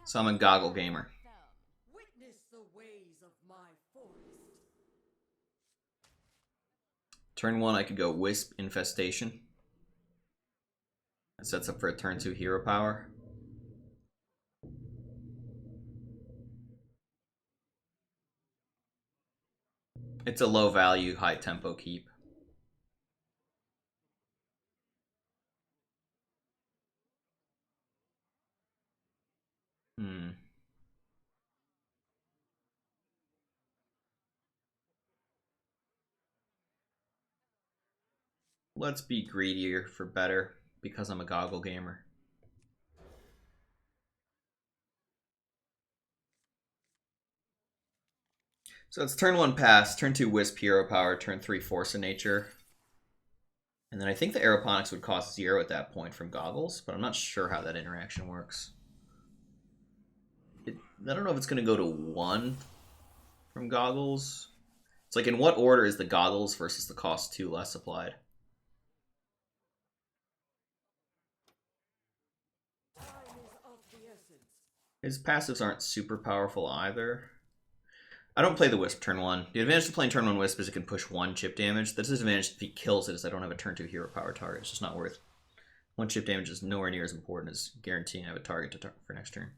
So I'm a goggle gamer. Witness the ways of my forest. Turn 1, I could go Wisp Infestation. That sets up for a turn 2 hero power. It's a low value, high tempo keep. Let's be greedier for better, because I'm a goggle gamer. So it's turn 1 pass, turn 2 Wisp hero power, turn 3 Force of Nature. And then I think the aeroponics would cost 0 at that point from goggles, but I'm not sure how that interaction works. I don't know if it's going to go to 1 from goggles. It's like, in what order is the goggles versus the cost 2 less applied? His passives aren't super powerful either. I don't play the Wisp turn 1. The advantage to playing turn 1 Wisp is it can push 1 chip damage. The disadvantage if he kills it is I don't have a turn 2 hero power target. It's just not worth. 1 chip damage is nowhere near as important as guaranteeing I have a target for next turn.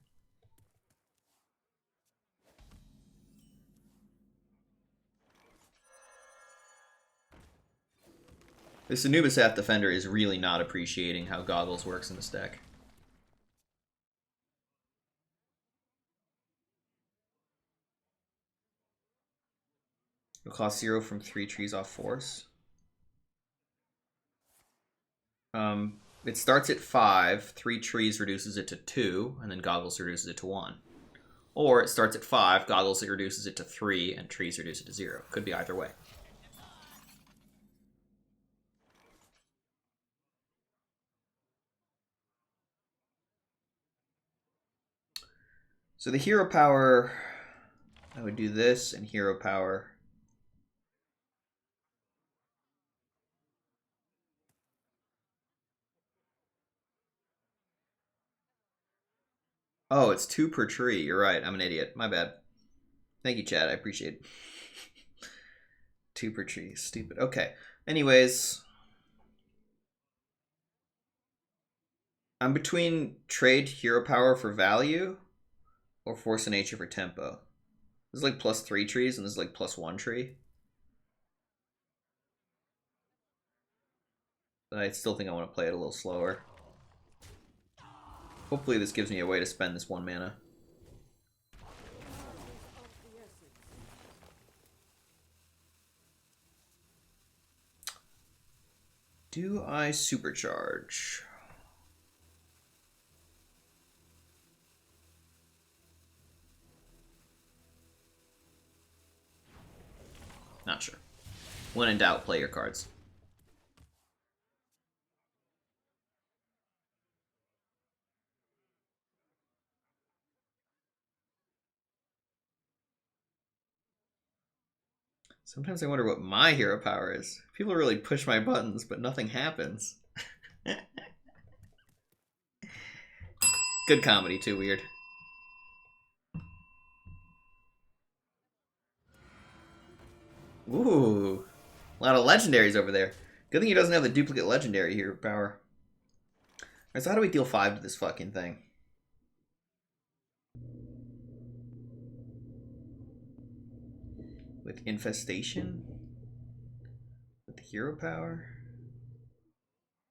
This Anubis Ath Defender is really not appreciating how Goggles works in this deck. It'll cost 0 from 3 trees off Force. It starts at 5, 3 trees reduces it to 2, and then Goggles reduces it to 1. Or it starts at 5, Goggles reduces it to 3, and trees reduce it to 0. Could be either way. So the hero power, I would do this and hero power. Oh, it's 2 per tree. You're right. I'm an idiot. My bad. Thank you, Chad. I appreciate it. 2 per tree. Stupid. Okay. Anyways. I'm between trade hero power for value or Force of Nature for tempo. This is like plus 3 trees and this is like plus 1 tree. But I still think I want to play it a little slower. Hopefully this gives me a way to spend this 1 mana. Do I supercharge? Not sure. When in doubt, play your cards. Sometimes I wonder what my hero power is. People really push my buttons, but nothing happens. Good comedy, too weird. Ooh. A lot of legendaries over there. Good thing he doesn't have the duplicate legendary hero power. Alright, so how do we deal 5 to this fucking thing? With Infestation? With the hero power?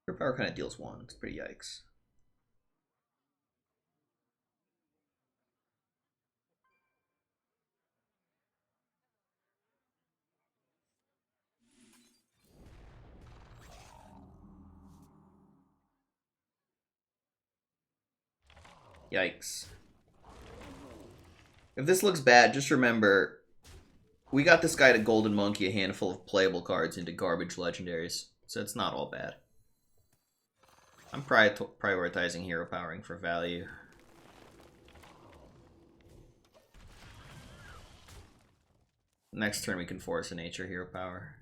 Hero power kind of deals 1. It's pretty yikes. Yikes. If this looks bad, just remember, we got this guy to Golden Monkey a handful of playable cards into garbage legendaries, so it's not all bad. I'm prioritizing hero powering for value. Next turn we can Force a Nature hero power.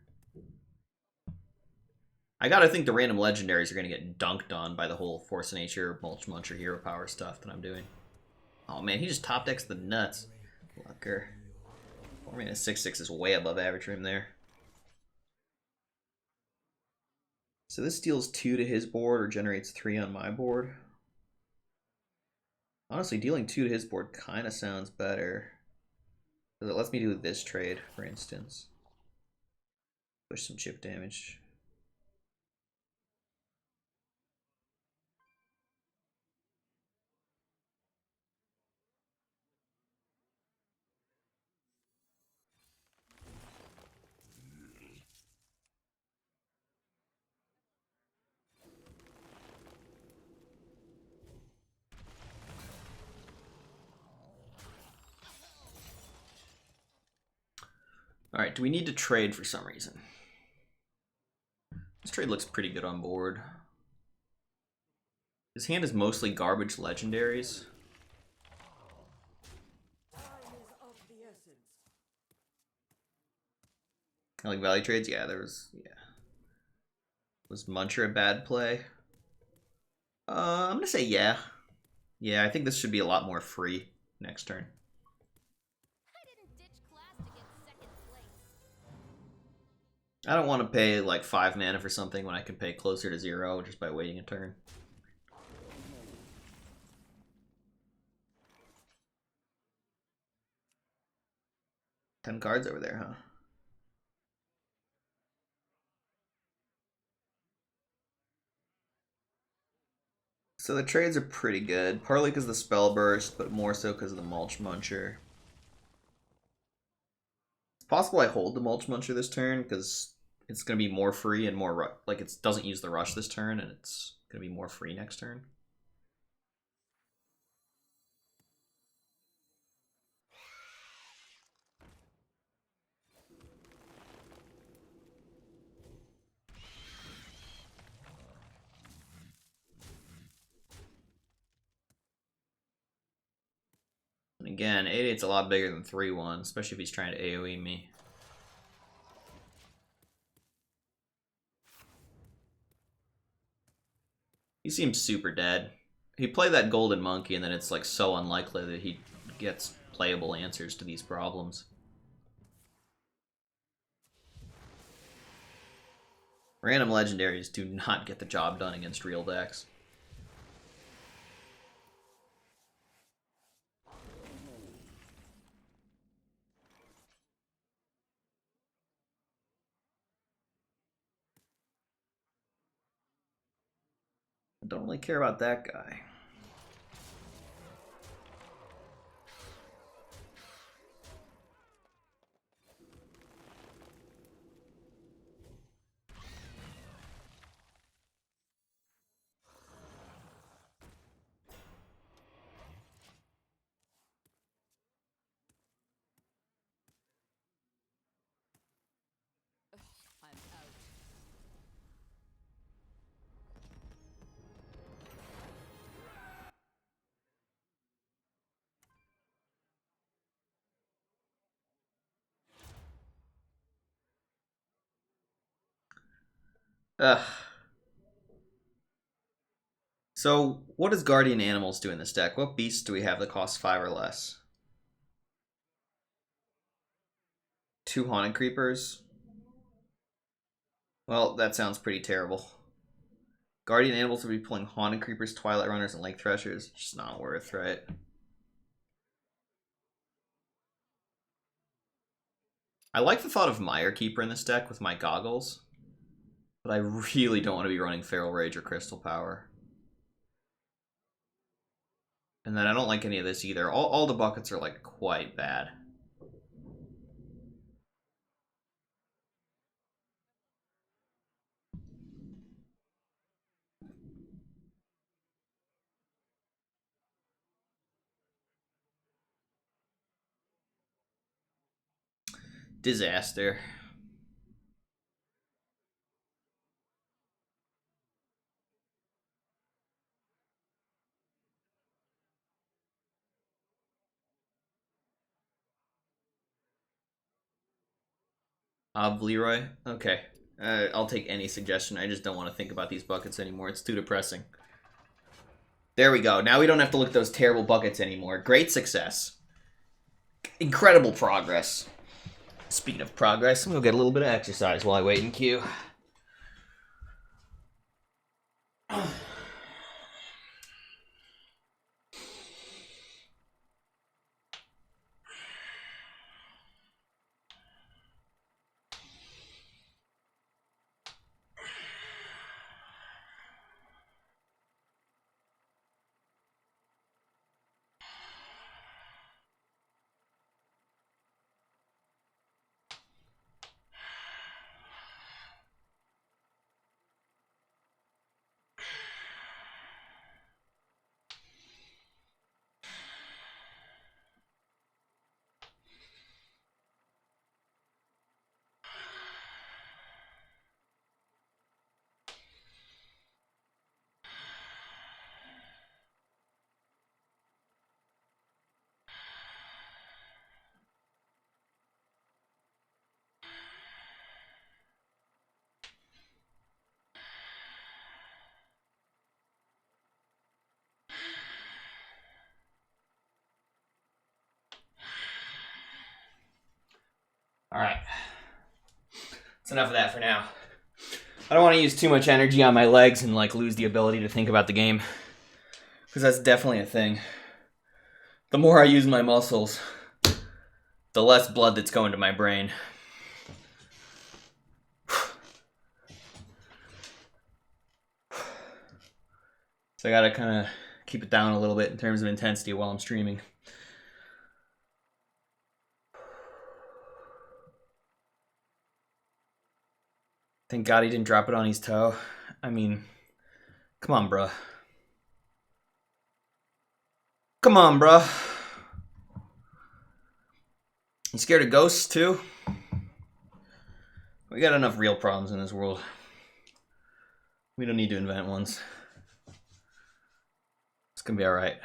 I gotta think the random legendaries are gonna get dunked on by the whole Force of Nature, Mulch Muncher hero power stuff that I'm doing. Oh man, he just top decks the nuts. Lucker. 4-mana 6/6 is way above average for him there. So this deals 2 to his board or generates 3 on my board. Honestly, dealing 2 to his board kind of sounds better. Because it lets me do this trade, for instance. Push some chip damage. Alright, do we need to trade for some reason? This trade looks pretty good on board. His hand is mostly garbage legendaries. I like value trades? Yeah, there was... yeah. Was Muncher a bad play? I'm gonna say yeah. Yeah, I think this should be a lot more free next turn. I don't want to pay like 5 mana for something when I can pay closer to 0 just by waiting a turn. Ten cards over there, huh? So the trades are pretty good, partly because of the spell burst, but more so because of the mulch muncher. It's possible I hold the mulch muncher this turn because it's going to be more free and more like it doesn't use the rush this turn, and it's going to be more free next turn. And again, 8/8's a lot bigger than 3/1, especially if he's trying to AoE me. He seems super dead. He played that golden monkey, and then it's like so unlikely that he gets playable answers to these problems. Random legendaries do not get the job done against real decks. I don't really care about that guy. Ugh. So, what does Guardian Animals do in this deck? What beasts do we have that cost 5 or less? 2 Haunted Creepers? Well, that sounds pretty terrible. Guardian Animals would be pulling Haunted Creepers, Twilight Runners, and Lake Threshers. It's just not worth, right? I like the thought of Mire Keeper in this deck with my goggles, but I really don't want to be running Feral Rage or Crystal Power. And then I don't like any of this either. All the buckets are like quite bad. Disaster. Leroy? Okay. I'll take any suggestion. I just don't want to think about these buckets anymore. It's too depressing. There we go. Now we don't have to look at those terrible buckets anymore. Great success. Incredible progress. Speaking of progress, I'm going to get a little bit of exercise while I wait in queue. Alright. That's enough of that for now. I don't want to use too much energy on my legs and like lose the ability to think about the game. Because that's definitely a thing. The more I use my muscles, the less blood that's going to my brain. So I gotta kind of keep it down a little bit in terms of intensity while I'm streaming. Thank God he didn't drop it on his toe. I mean, come on, bruh. Come on, bruh. You scared of ghosts, too? We got enough real problems in this world. We don't need to invent ones. It's gonna be alright.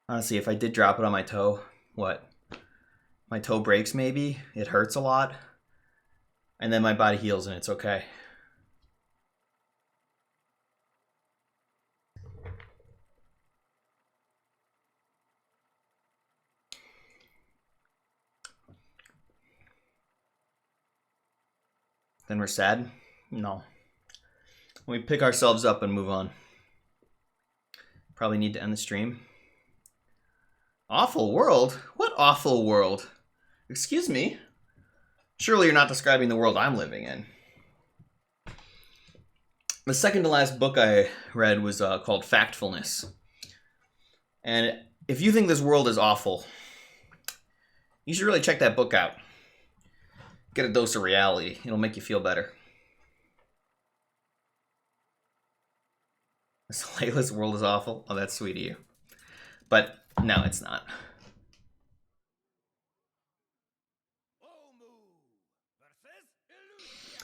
Honestly, if I did drop it on my toe, what? My toe breaks maybe? It hurts a lot? And then my body heals and it's okay. Then we're sad? No. We pick ourselves up and move on. Probably need to end the stream. Awful world? What awful world? Excuse me? Surely you're not describing the world I'm living in. The second to last book I read was called Factfulness. And if you think this world is awful, you should really check that book out. Get a dose of reality. It'll make you feel better. This Layla's world is awful. Oh, that's sweet of you. But no, it's not.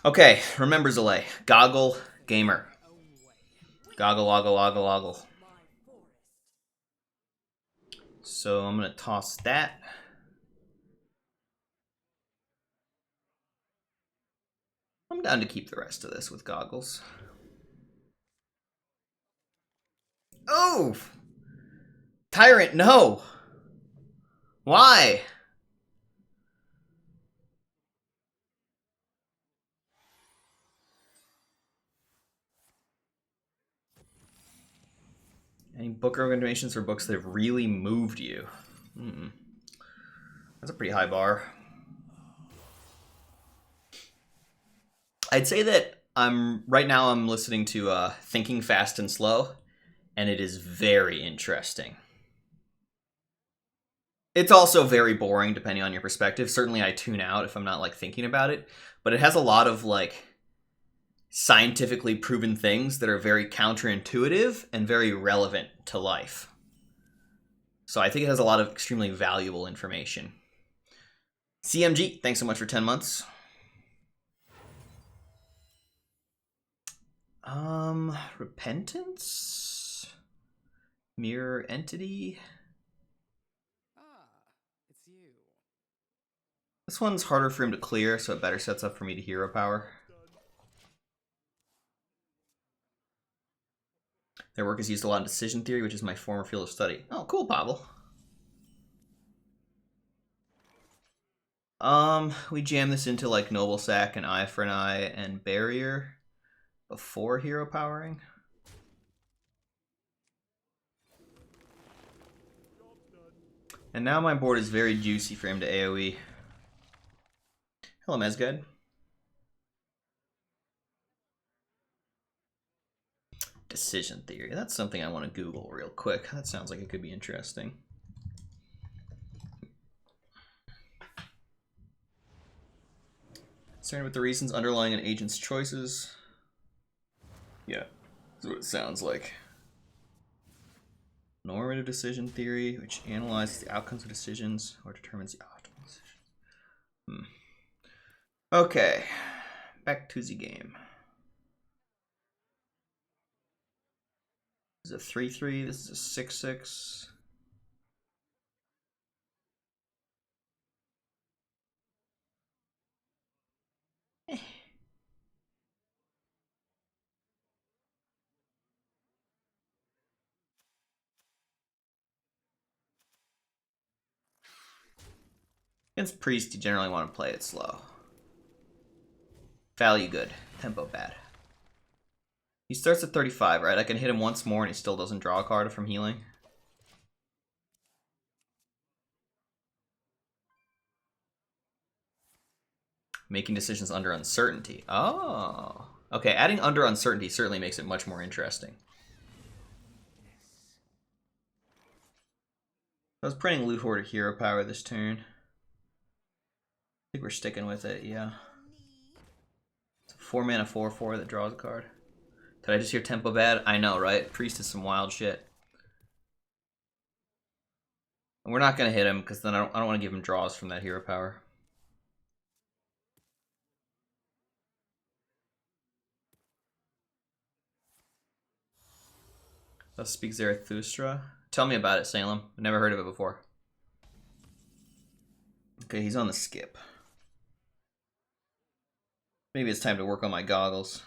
Okay, remember Zalay. Goggle Gamer. Goggle, oggle, oggle, oggle. So I'm going to toss that. I'm down to keep the rest of this with goggles. Oh! Tyrant, no! Why? Any book recommendations for books that have really moved you? That's a pretty high bar. I'd say that right now I'm listening to Thinking Fast and Slow, and it is very interesting. It's also very boring depending on your perspective. Certainly I tune out if I'm not like thinking about it, but it has a lot of like scientifically proven things that are very counterintuitive and very relevant to life. So I think it has a lot of extremely valuable information. CMG, thanks so much for 10 months. Repentance? Mirror Entity? Ah, it's you. This one's harder for him to clear, so it better sets up for me to hero power. Their work is used a lot in decision theory, which is my former field of study. Oh, cool, Pavel. We jam this into like Noble Sack and Eye for an Eye and Barrier before hero powering. And now my board is very juicy for him to AoE. Hello, Mezgad. Decision theory. That's something I want to Google real quick. That sounds like it could be interesting. Concerned with the reasons underlying an agent's choices. Yeah, that's what it sounds like. Normative decision theory, which analyzes the outcomes of decisions or determines the optimal decision. Okay, back to the game. This is a 3-3, this is a 6-6. Against Priest, you generally want to play it slow. Value good, tempo bad. He starts at 35, right? I can hit him once more and he still doesn't draw a card from healing. Making decisions under uncertainty. Oh. Okay, adding under uncertainty certainly makes it much more interesting. I was printing Loot Hoarder Hero Power this turn. I think we're sticking with it, yeah. It's a 4-mana 4/4 that draws a card. Did I just hear tempo bad? I know, right? Priest is some wild shit. And we're not going to hit him because then I don't want to give him draws from that hero power. Thus speaks Zarathustra. Tell me about it, Salem. I've never heard of it before. Okay, he's on the skip. Maybe it's time to work on my goggles.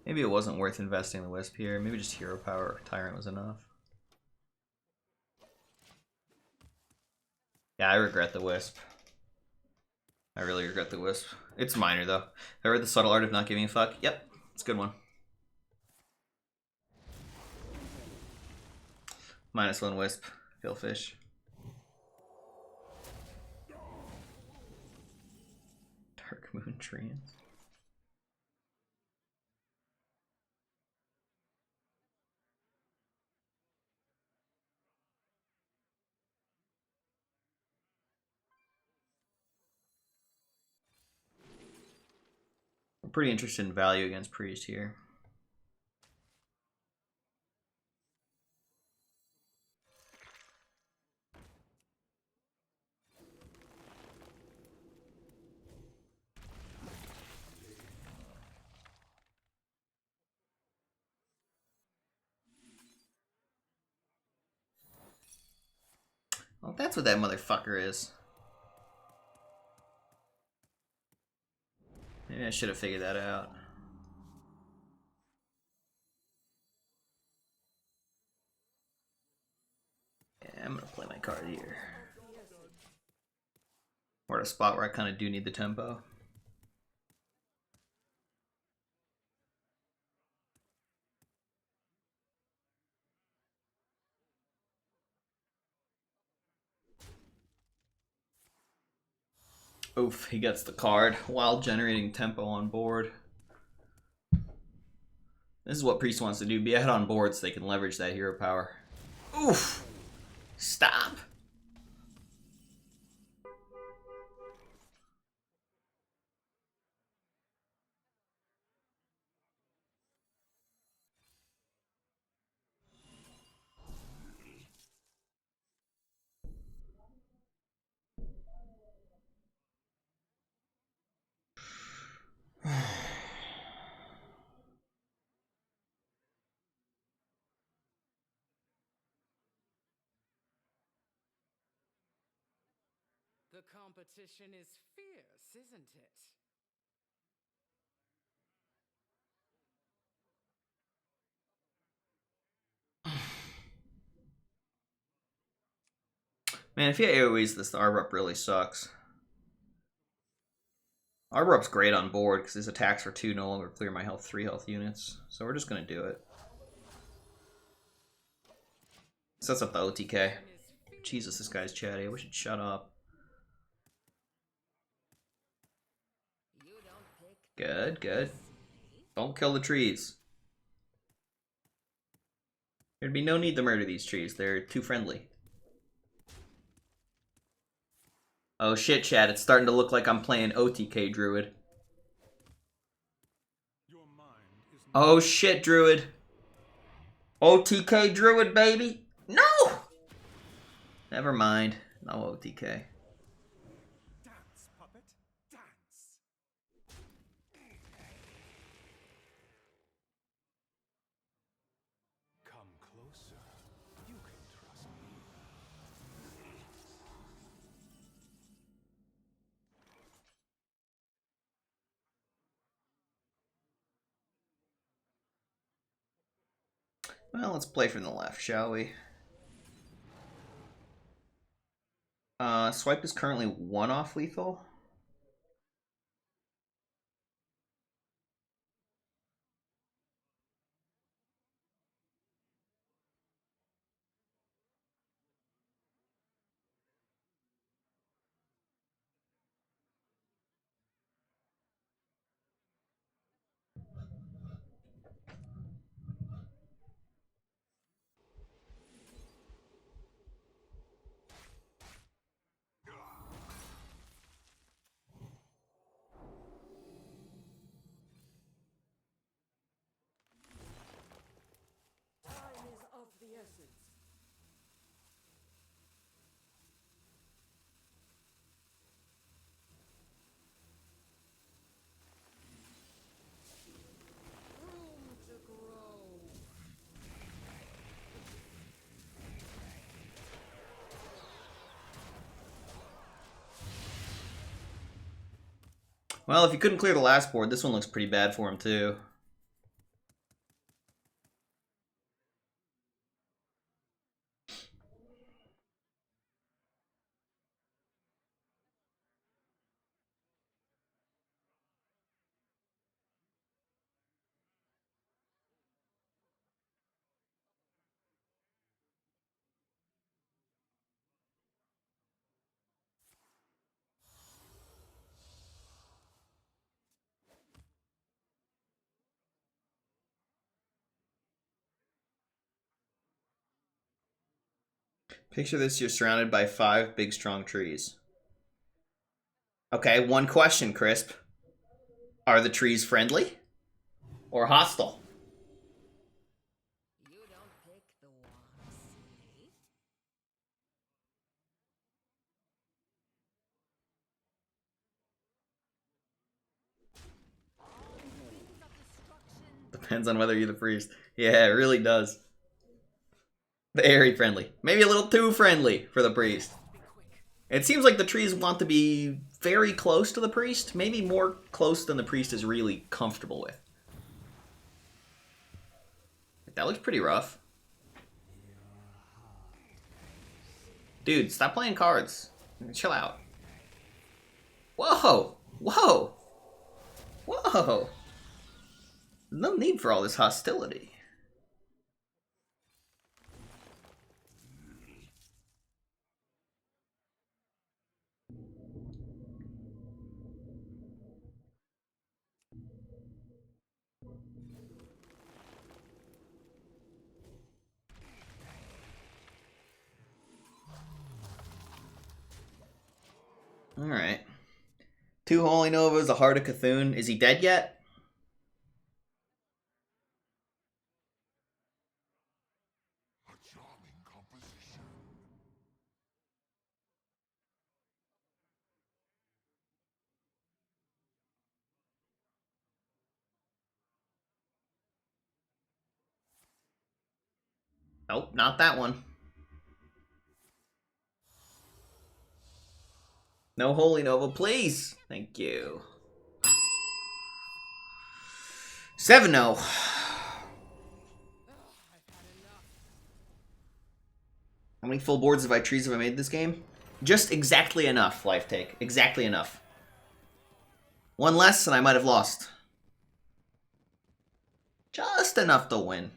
Maybe it wasn't worth investing the Wisp here. Maybe just hero power or Tyrant was enough. Yeah, I regret the Wisp. I really regret the Wisp. It's minor, though. I read the subtle art of not giving a fuck. Yep, it's a good one. -1 Wisp. Killfish. Dark Moon Treants. I'm pretty interested in value against Priest here. Well, that's what that motherfucker is. Maybe I should have figured that out. Yeah, I'm gonna play my card here. We're at a spot where I kind of do need the tempo. Oof, he gets the card while generating tempo on board. This is what Priest wants to do, be ahead on board so they can leverage that hero power. Oof! Stop! The competition is fierce, isn't it? Man, if you AoEs this, the Arbor Up really sucks. Arbor Up's great on board because his attacks for 2 no longer clear my health 3 health units. So we're just going to do it. Sets up the OTK. Jesus, this guy's chatty. I wish he'd shut up. Good, good. Don't kill the trees. There'd be no need to murder these trees. They're too friendly. Oh shit, chat. It's starting to look like I'm playing OTK Druid. Oh shit, Druid. OTK Druid, baby. No! Never mind. No OTK. Dance, puppet, dance. Come closer. You can trust me. Well, let's play from the left, shall we? Swipe is currently 1 off lethal. Time is of the essence. Room to grow. Well, if you couldn't clear the last board, this one looks pretty bad for him, too. Picture this, you're surrounded by 5 big, strong trees. Okay, one question, Crisp. Are the trees friendly? Or hostile? You don't pick the ones, eh? Winds of destruction. Depends on whether you're the priest. Yeah, it really does. Very friendly. Maybe a little too friendly for the priest. Be quick. It seems like the trees want to be very close to the priest. Maybe more close than the priest is really comfortable with. That looks pretty rough. Dude, stop playing cards. Chill out. Whoa! Whoa! Whoa! No need for all this hostility. Alright. 2 Holy Novas, a Heart of Cthulhu. Is he dead yet? A charming composition. Nope, not that one. No Holy Nova, please. Thank you. 7-0. How many full boards of trees have I made this game? Just exactly enough, Life Take. Exactly enough. One less and I might have lost. Just enough to win.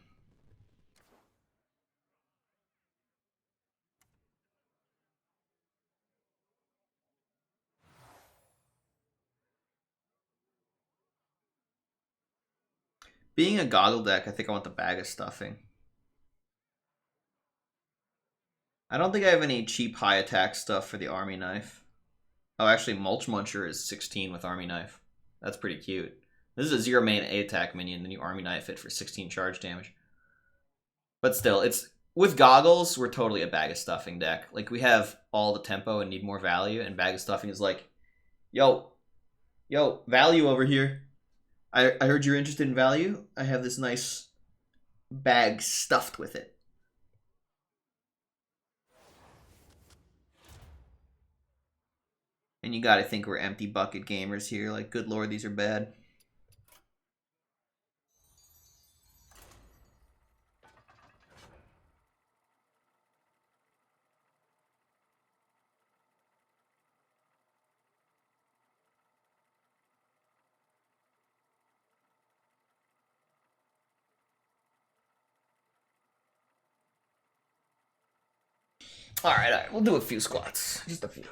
Being a goggle deck, I think I want the bag of stuffing. I don't think I have any cheap high attack stuff for the army knife. Oh, actually, Mulch Muncher is 16 with army knife. That's pretty cute. This is a 0 main A attack minion, then you army knife it for 16 charge damage. But still, it's with goggles, we're totally a bag of stuffing deck. Like, we have all the tempo and need more value, and bag of stuffing is like, yo, value over here. I heard you're interested in value. I have this nice bag stuffed with it. And you gotta think we're empty bucket gamers here. Like, good lord, these are bad. All right, we'll do a few squats. Just a few.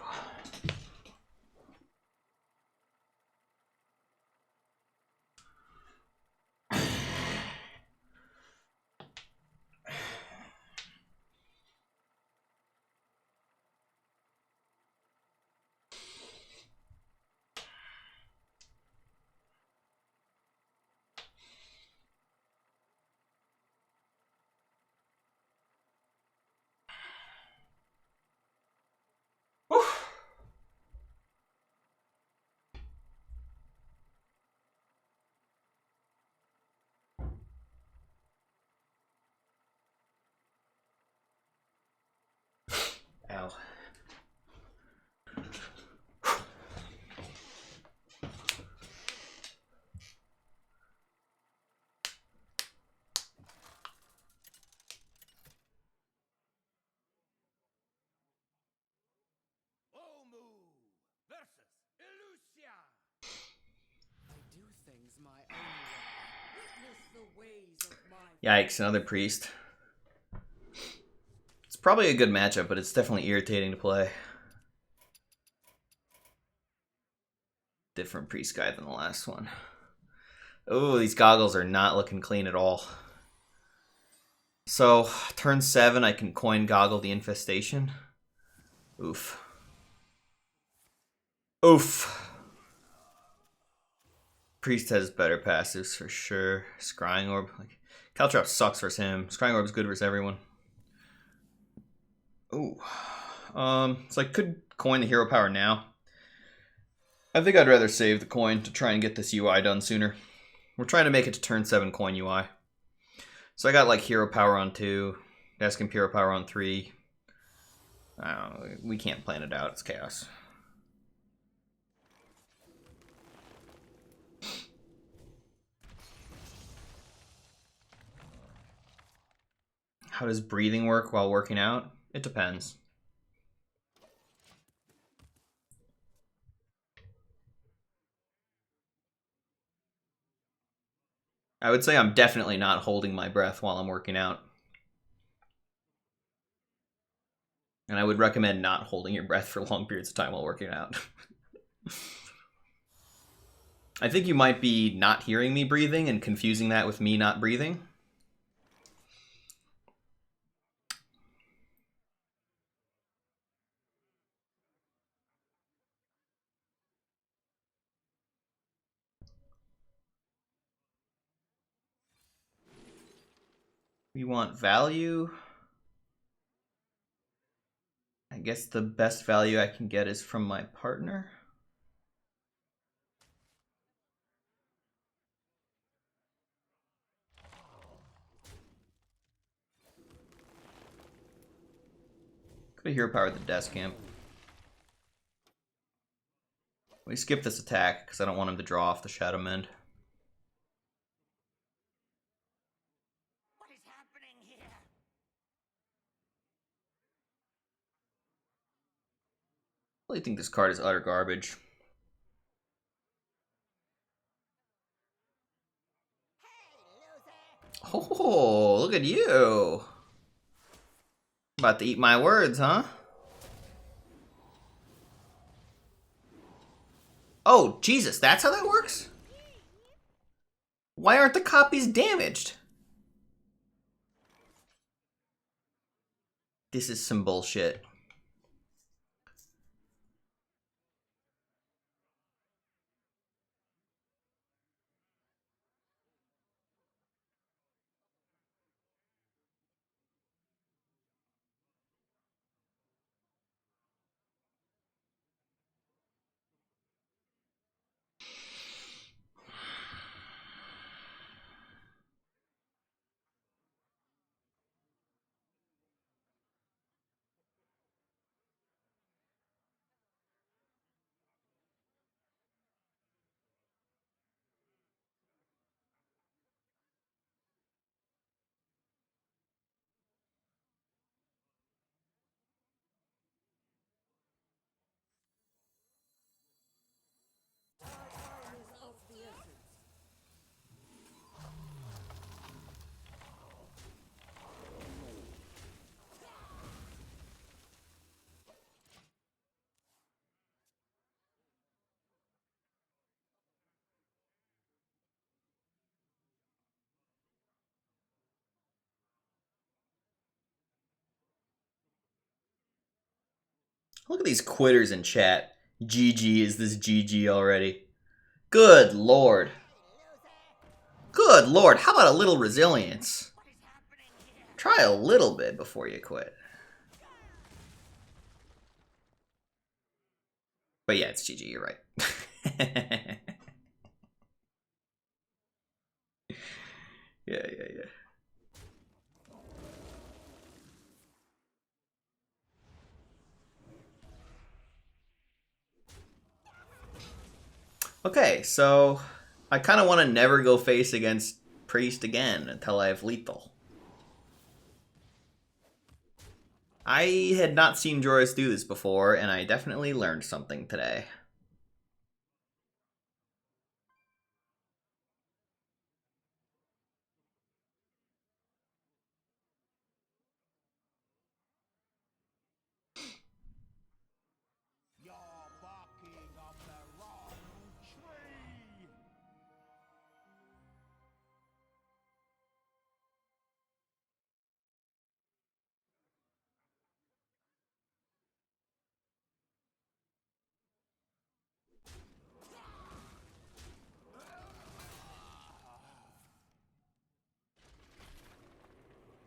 Ow. Omu versus Elusia. I do things my own way. Witness the ways of my Yikes, another priest. It's probably a good matchup, but it's definitely irritating to play. Different priest guy than the last one. Oh, these goggles are not looking clean at all. So, turn 7, I can coin goggle the infestation. Oof. Oof. Priest has better passives for sure. Scrying Orb. Like, Caltrop sucks versus him. Scrying Orb is good versus everyone. Ooh. So I could coin the hero power now. I think I'd rather save the coin to try and get this UI done sooner. We're trying to make it to turn 7 coin UI. So I got like hero power on 2, Asking hero power on 3. I don't know, we can't plan it out, it's chaos. How does breathing work while working out? It depends. I would say I'm definitely not holding my breath while I'm working out. And I would recommend not holding your breath for long periods of time while working out. I think you might be not hearing me breathing and confusing that with me not breathing. We want value. I guess the best value I can get is from my partner. Could have hero powered the desk camp. We skip this attack because I don't want him to draw off the Shadow Mend. What is happening here? I really think this card is utter garbage. Oh, look at you. About to eat my words, huh? Oh, Jesus, that's how that works? Why aren't the copies damaged? This is some bullshit. Time is of the essence. Look at these quitters in chat. GG, is this GG already? Good lord. Good lord, how about a little resilience? Try a little bit before you quit. But yeah, it's GG, you're right. Yeah. Okay, so I kind of want to never go face against Priest again until I have lethal. I had not seen Joris do this before, and I definitely learned something today. You're barking up the wrong tree.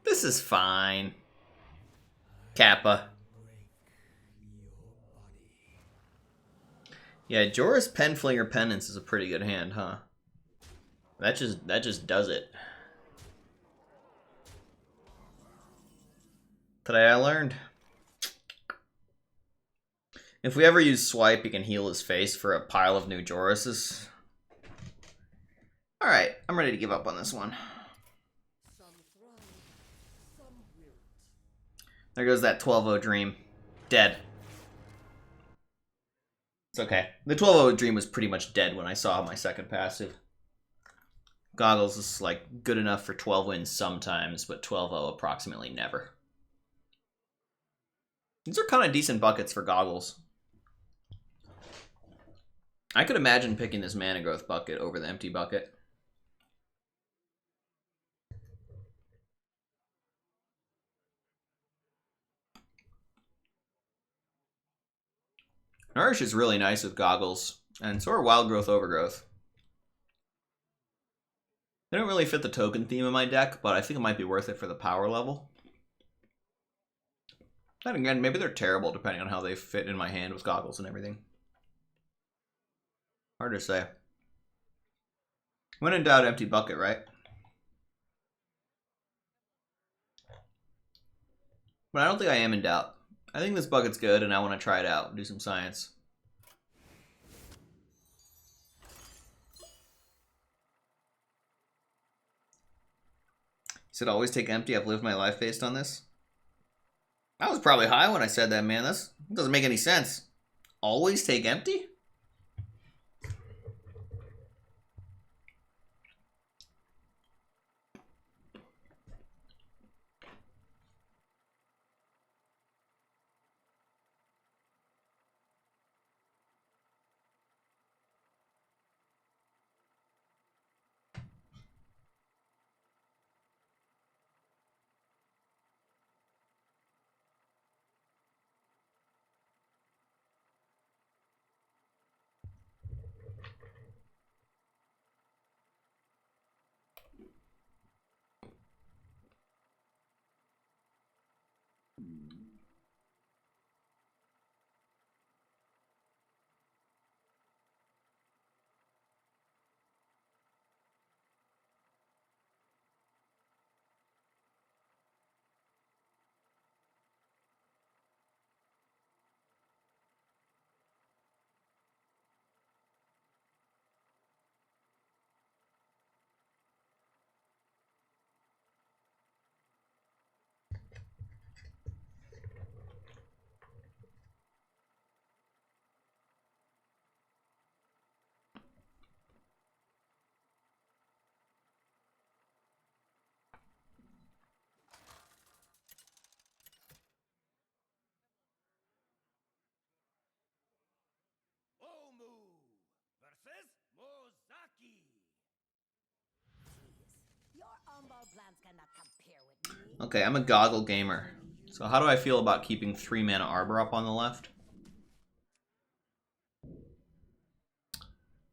This is fine. Kappa. Yeah, Joris Penflinger Penance is a pretty good hand, huh? That just does it. Today I learned. If we ever use Swipe, he can heal his face for a pile of new Jorises. Alright, I'm ready to give up on this one. Some thrive, some wilt. There goes that 12-0 dream. Dead. It's okay. The 12-0 dream was pretty much dead when I saw my second passive. Goggles is like good enough for 12 wins sometimes, but 12-0 approximately never. These are kind of decent buckets for Goggles. I could imagine picking this mana growth bucket over the empty bucket. Nourish is really nice with Goggles, and so are Wild Growth Overgrowth. They don't really fit the token theme in my deck, but I think it might be worth it for the power level. Then again, maybe they're terrible depending on how they fit in my hand with Goggles and everything. Hard to say. When in doubt, empty bucket, right? But I don't think I am in doubt. I think this bucket's good, and I want to try it out and do some science. Does it always take empty? I've lived my life based on this. I was probably high when I said that, man. That doesn't make any sense. Always take empty? Omu versus Mozaki. Your ombud plans cannot compare with me. Okay, I'm a goggle gamer. So how do I feel about keeping 3 mana Arbor up on the left?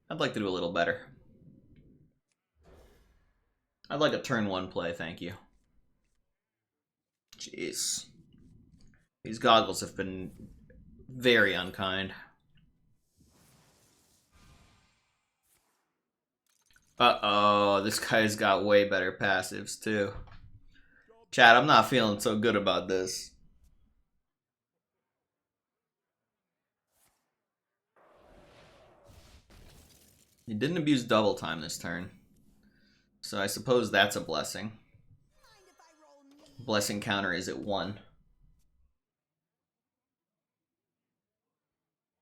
I'd like to do a little better. I'd like a turn 1 play, thank you. Jeez. These goggles have been very unkind. Uh-oh, this guy's got way better passives, too. Chat, I'm not feeling so good about this. He didn't abuse double time this turn. So I suppose that's a blessing. Blessing counter is at 1.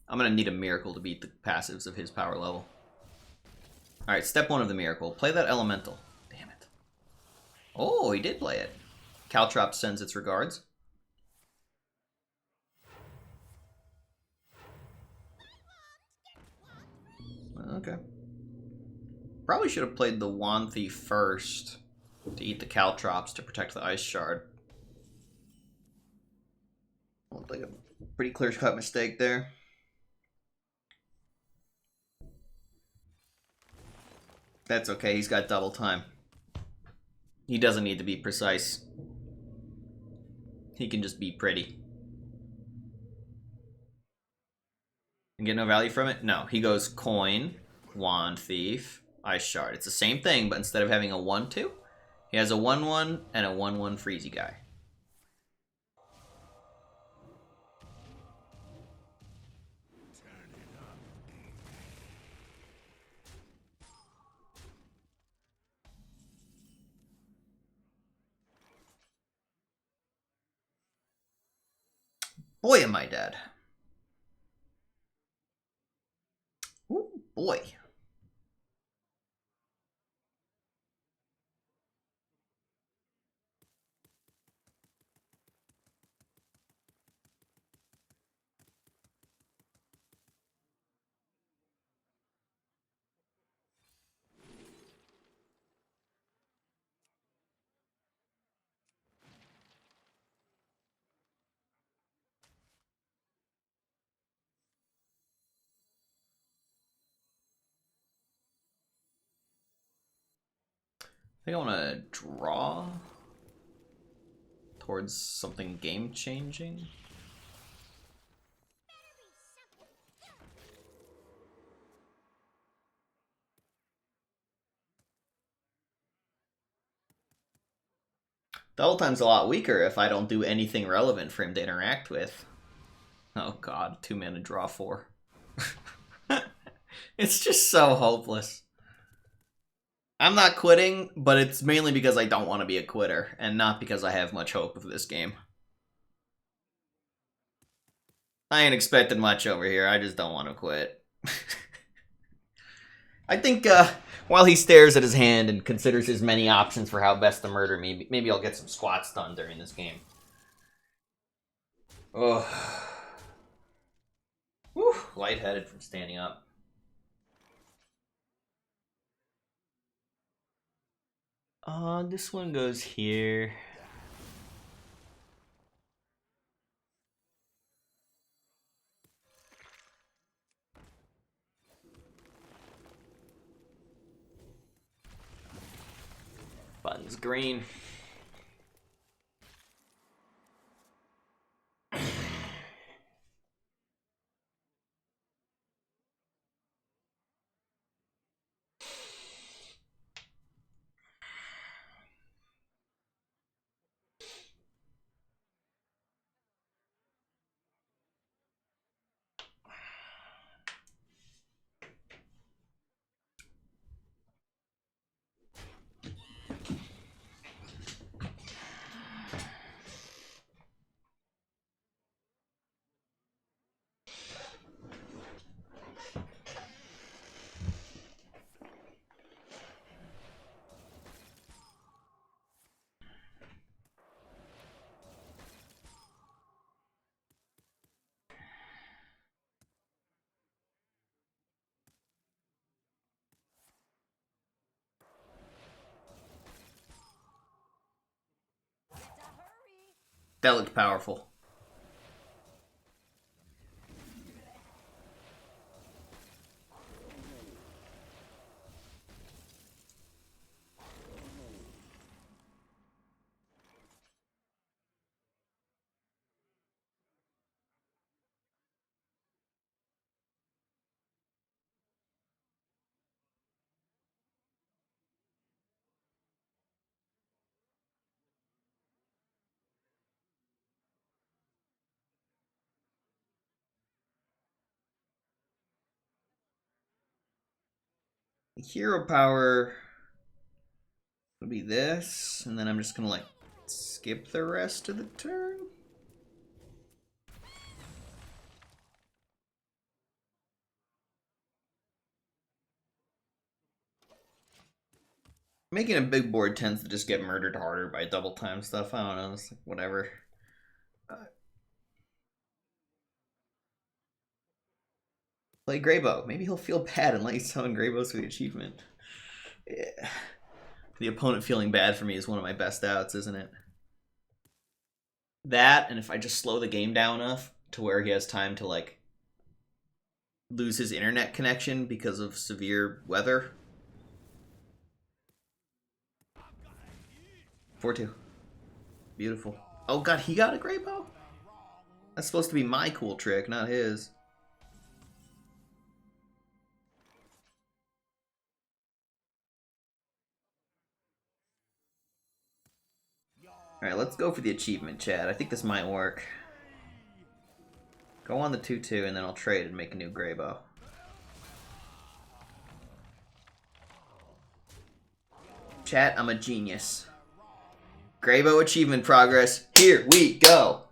I'm gonna need a miracle to beat the passives of his power level. Alright, step 1 of the miracle. Play that elemental. Damn it. Oh, he did play it. Caltrop sends its regards. Okay. Probably should have played the Wand Thief first to eat the Caltrops to protect the Ice Shard. Looked like a pretty clear-cut mistake there. That's okay, he's got double time. He doesn't need to be precise. He can just be pretty. And get no value from it? No, he goes Coin, Wand Thief, Ice Shard. It's the same thing, but instead of having a 1-2, he has a 1-1 and a 1-1 Freezy guy. Boy, am I dead. Ooh, boy. I think I want to draw towards something game-changing. Double time's a lot weaker if I don't do anything relevant for him to interact with. Oh god, 2 mana draw 4. It's just so hopeless. I'm not quitting, but it's mainly because I don't want to be a quitter, and not because I have much hope of this game. I ain't expecting much over here, I just don't want to quit. I think while he stares at his hand and considers his many options for how best to murder me, maybe I'll get some squats done during this game. Oh, whew, lightheaded from standing up. This one goes here. Button's green. That looked powerful. Hero power would be this, and then I'm just gonna like skip the rest of the turn. Making a big board tends to just get murdered harder by double time stuff. I don't know, it's like whatever. Play Greybow. Maybe he'll feel bad and let you summon Greybows for the achievement. Yeah. The opponent feeling bad for me is one of my best outs, isn't it? That, and if I just slow the game down enough to where he has time to like lose his internet connection because of severe weather. 4-2. Beautiful. Oh god, he got a Greybow? That's supposed to be my cool trick, not his. Alright, let's go for the achievement, Chad. I think this might work. Go on the 2-2, and then I'll trade and make a new Greybow. Chat, I'm a genius. Greybow achievement progress. Here we go.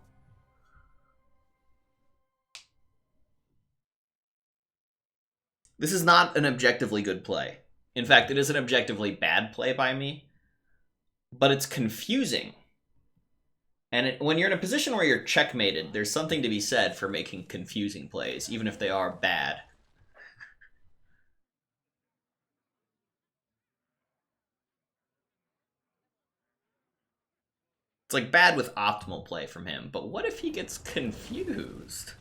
This is not an objectively good play. In fact, it is an objectively bad play by me. But it's confusing. And when you're in a position where you're checkmated, there's something to be said for making confusing plays, even if they are bad. It's like bad with optimal play from him, but what if he gets confused?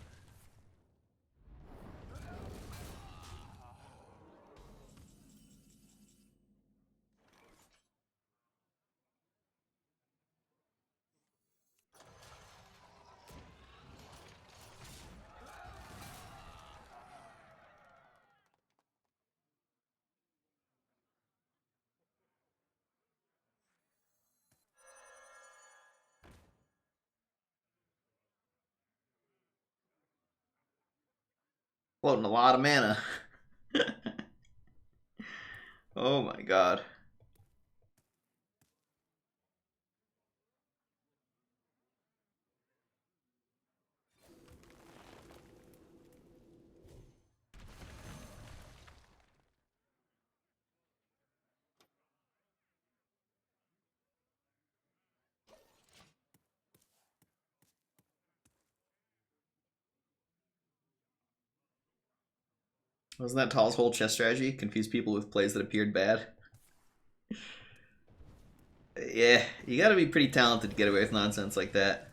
Floating a lot of mana. Oh my god. Wasn't that Tall's whole chess strategy? Confuse people with plays that appeared bad? Yeah, you gotta be pretty talented to get away with nonsense like that.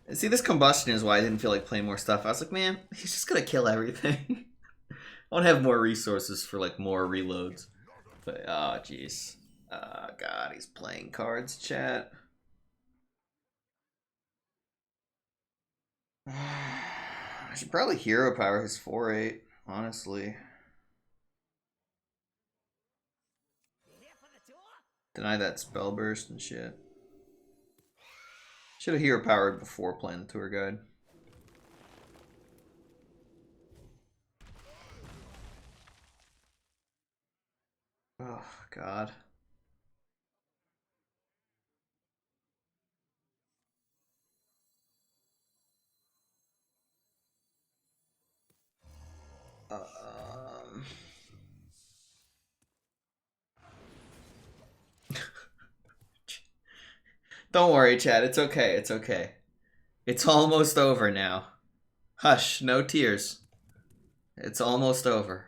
And see, this combustion is why I didn't feel like playing more stuff. I was like, man, he's just gonna kill everything. I want to have more resources for like more reloads. But, oh, jeez. Oh, God, he's playing cards, chat. I should probably hero power his 4-8, honestly. Deny that spell burst and shit. Should have hero powered before playing the tour guide. Oh, God. Um... Don't worry, Chad. It's okay. It's okay. It's almost over now. Hush, no tears. It's almost over.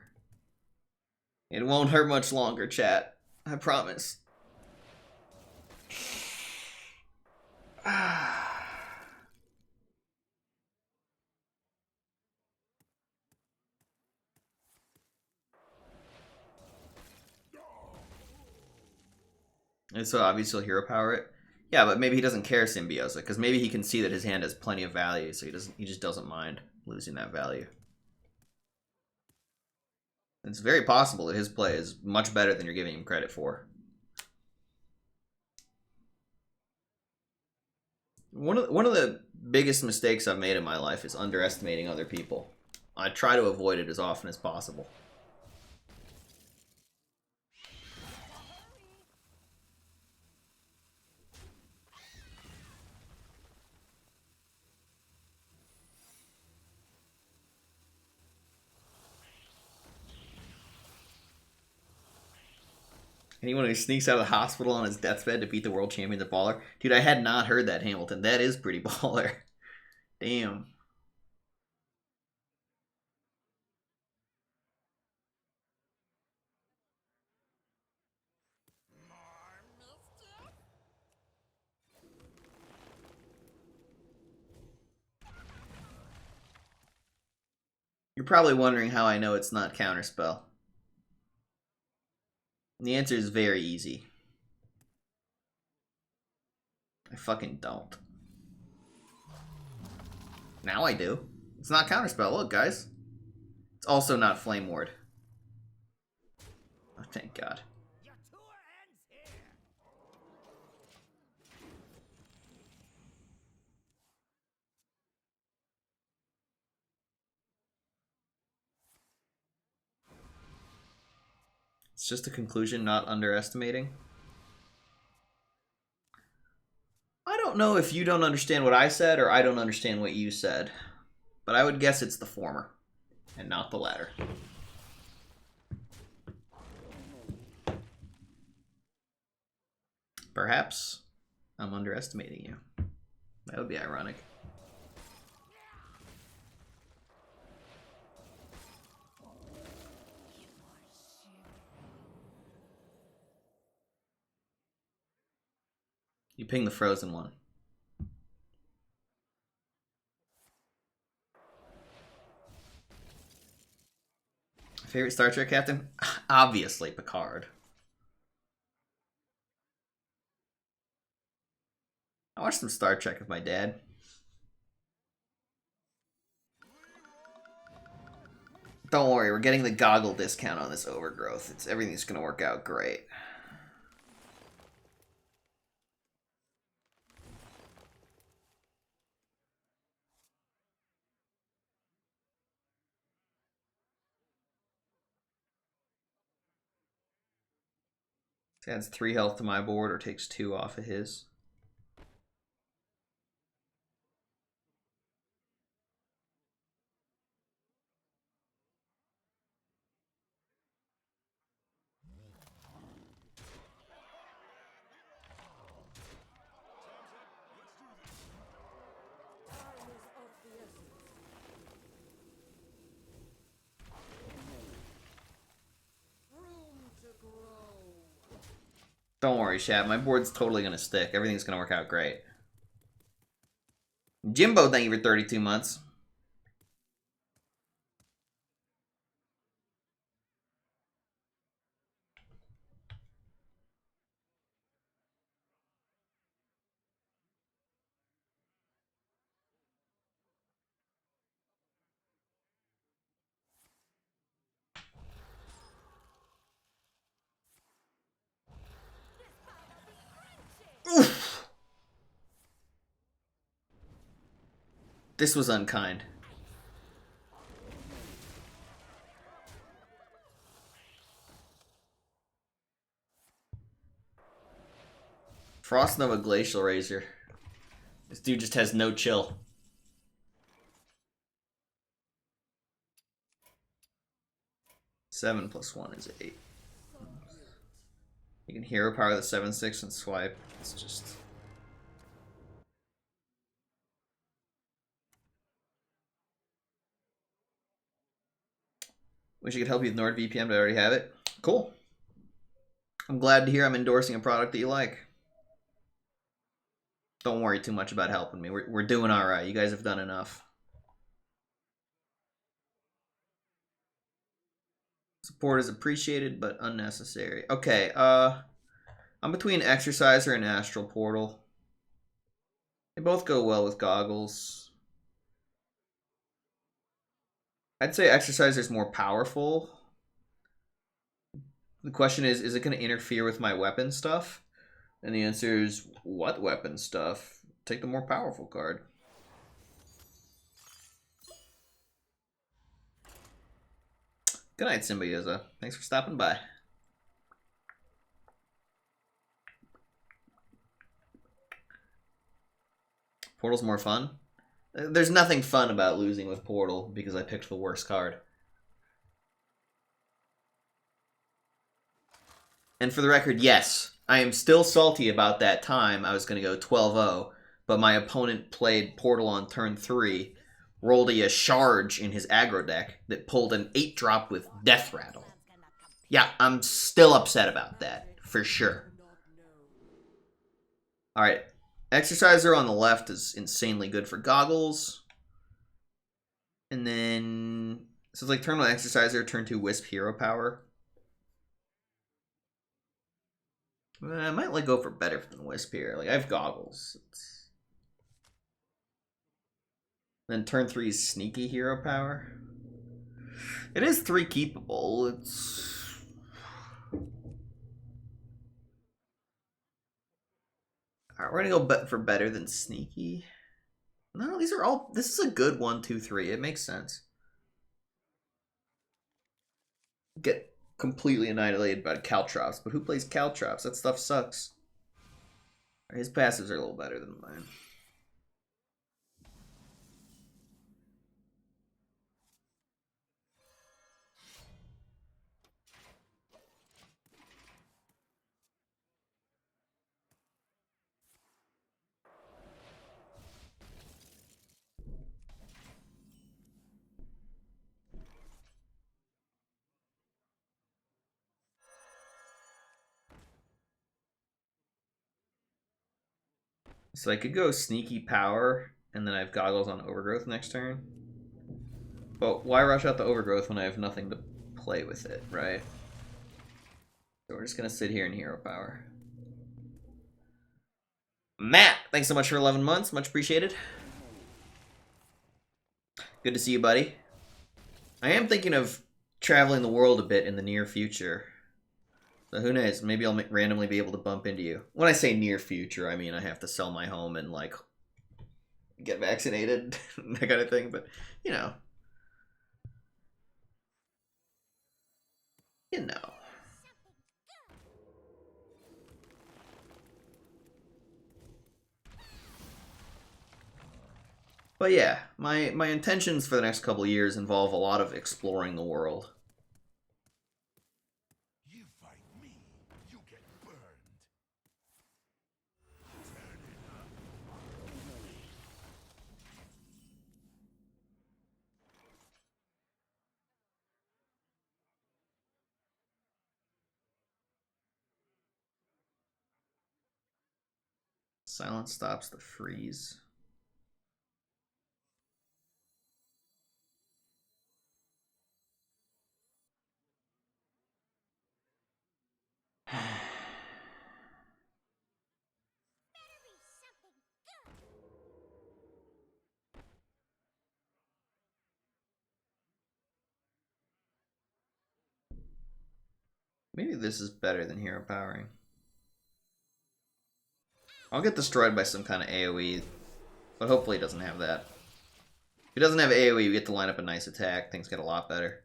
It won't hurt much longer, chat. I promise. And so obviously he'll hero power it. Yeah, but maybe he doesn't care Symbiosis, because maybe he can see that his hand has plenty of value, so he just doesn't mind losing that value. It's very possible that his play is much better than you're giving him credit for. One of the biggest mistakes I've made in my life is underestimating other people. I try to avoid it as often as possible. Anyone who sneaks out of the hospital on his deathbed to beat the world champion, the baller. Dude, I had not heard that, Hamilton. That is pretty baller. Damn. You're probably wondering how I know it's not Counterspell. And the answer is very easy. I fucking don't. Now I do. It's not Counterspell. Look, guys. It's also not Flame Ward. Oh, thank God. It's just a conclusion, not underestimating. I don't know if you don't understand what I said or I don't understand what you said, but I would guess it's the former and not the latter. Perhaps I'm underestimating you. That would be ironic. You ping the frozen one. Favorite Star Trek captain? Obviously Picard. I watched some Star Trek with my dad. Don't worry, we're getting the goggle discount on this overgrowth. Everything's gonna work out great. This adds 3 health to my board or takes 2 off of his. Don't worry, chat. My board's totally gonna stick. Everything's gonna work out great. Jimbo, thank you for 32 months. Oof! This was unkind. Frost Nova Glacial Razor. This dude just has no chill. Seven plus 1 is 8. You can hero power the 7/6 and swipe. It's just... Wish I could help you with NordVPN, but I already have it. Cool. I'm glad to hear I'm endorsing a product that you like. Don't worry too much about helping me. We're doing alright. You guys have done enough. Support is appreciated, but unnecessary. Okay, I'm between Exerciser and Astral Portal. They both go well with goggles. I'd say Exerciser's more powerful. The question is it going to interfere with my weapon stuff? And the answer is, what weapon stuff? Take the more powerful card. Good night, Symbioza. Thanks for stopping by. Portal's more fun? There's nothing fun about losing with Portal because I picked the worst card. And for the record, yes, I am still salty about that time I was going to go 12-0, but my opponent played Portal on turn 3, rolled a charge in his aggro deck that pulled an 8-drop with Death Rattle. Yeah, I'm still upset about that, for sure. Alright, Exerciser on the left is insanely good for goggles. And then, so it's like turn 1 Exerciser, turn 2 Wisp Hero Power. I might like go for better than Wisp here. Like, I have goggles. Then turn 3 is Sneaky Hero Power. It is 3 keepable. It's... Alright, we're gonna go for better than Sneaky. No, these are all... This is a good 1, 2, 3. It makes sense. Get completely annihilated by Caltrops, but who plays Caltrops? That stuff sucks. His passives are a little better than mine. So I could go Sneaky Power, and then I have Goggles on Overgrowth next turn. But why rush out the Overgrowth when I have nothing to play with it, right? So we're just going to sit here in Hero Power. Matt, thanks so much for 11 months. Much appreciated. Good to see you, buddy. I am thinking of traveling the world a bit in the near future. So who knows? Maybe I'll randomly be able to bump into you. When I say near future, I mean I have to sell my home and, like, get vaccinated, that kind of thing. But, you know. You know. But yeah, my intentions for the next couple of years involve a lot of exploring the world. You fight me, you get burned. Silence stops the freeze. Maybe this is better than hero powering. I'll get destroyed by some kind of AoE, but hopefully it doesn't have that. If it doesn't have AoE, we get to line up a nice attack. Things get a lot better.